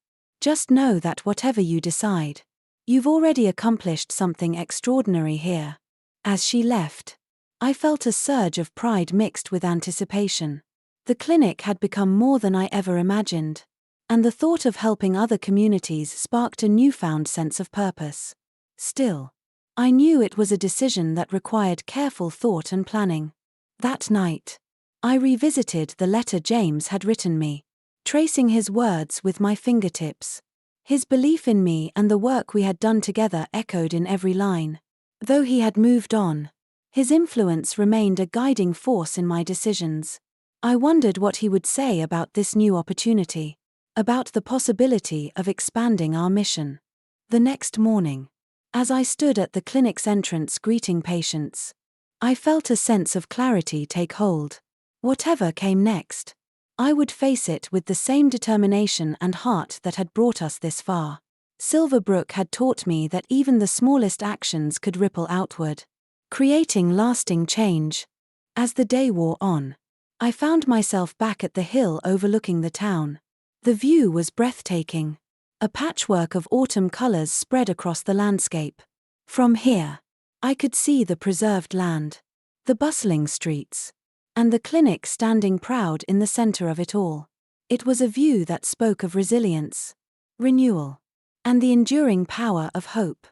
A: Just know that whatever you decide, you've already accomplished something extraordinary here. As she left, I felt a surge of pride mixed with anticipation. The clinic had become more than I ever imagined, and the thought of helping other communities sparked a newfound sense of purpose. Still, I knew it was a decision that required careful thought and planning. That night, I revisited the letter James had written me, tracing his words with my fingertips. His belief in me and the work we had done together echoed in every line. Though he had moved on, his influence remained a guiding force in my decisions. I wondered what he would say about this new opportunity, about the possibility of expanding our mission. The next morning, as I stood at the clinic's entrance greeting patients, I felt a sense of clarity take hold. Whatever came next, I would face it with the same determination and heart that had brought us this far. Silverbrook had taught me that even the smallest actions could ripple outward, creating lasting change. As the day wore on, I found myself back at the hill overlooking the town. The view was breathtaking. A patchwork of autumn colors spread across the landscape. From here, I could see the preserved land, the bustling streets, and the clinic standing proud in the center of it all. It was a view that spoke of resilience, renewal, and the enduring power of hope.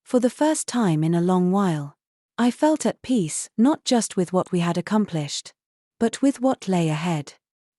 A: For the first time in a long while, I felt at peace not just with what we had accomplished, but with what lay ahead.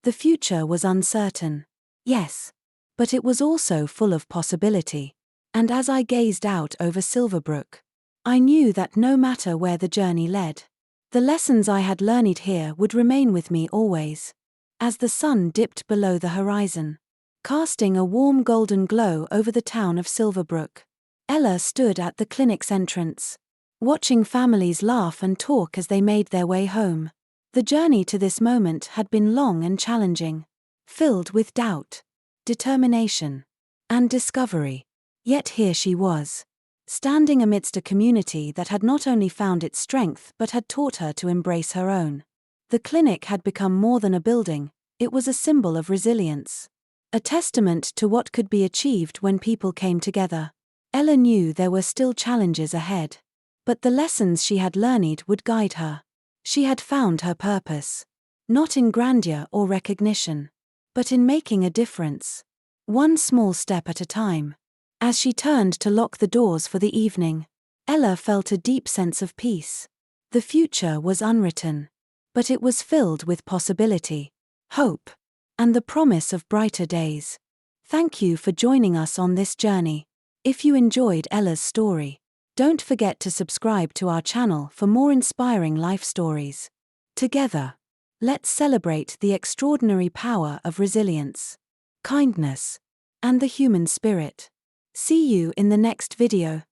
A: The future was uncertain, yes, but it was also full of possibility, and as I gazed out over Silverbrook, I knew that no matter where the journey led, the lessons I had learned here would remain with me always. As the sun dipped below the horizon, casting a warm golden glow over the town of Silverbrook, Ella stood at the clinic's entrance, watching families laugh and talk as they made their way home. The journey to this moment had been long and challenging, filled with doubt, determination, and discovery. Yet here she was, standing amidst a community that had not only found its strength but had taught her to embrace her own. The clinic had become more than a building, it was a symbol of resilience, a testament to what could be achieved when people came together. Ella knew there were still challenges ahead, but the lessons she had learned would guide her. She had found her purpose, not in grandeur or recognition, but in making a difference, one small step at a time. As she turned to lock the doors for the evening, Ella felt a deep sense of peace. The future was unwritten, but it was filled with possibility, hope, and the promise of brighter days. Thank you for joining us on this journey. If you enjoyed Ella's story, don't forget to subscribe to our channel for more inspiring life stories. Together, let's celebrate the extraordinary power of resilience, kindness, and the human spirit. See you in the next video.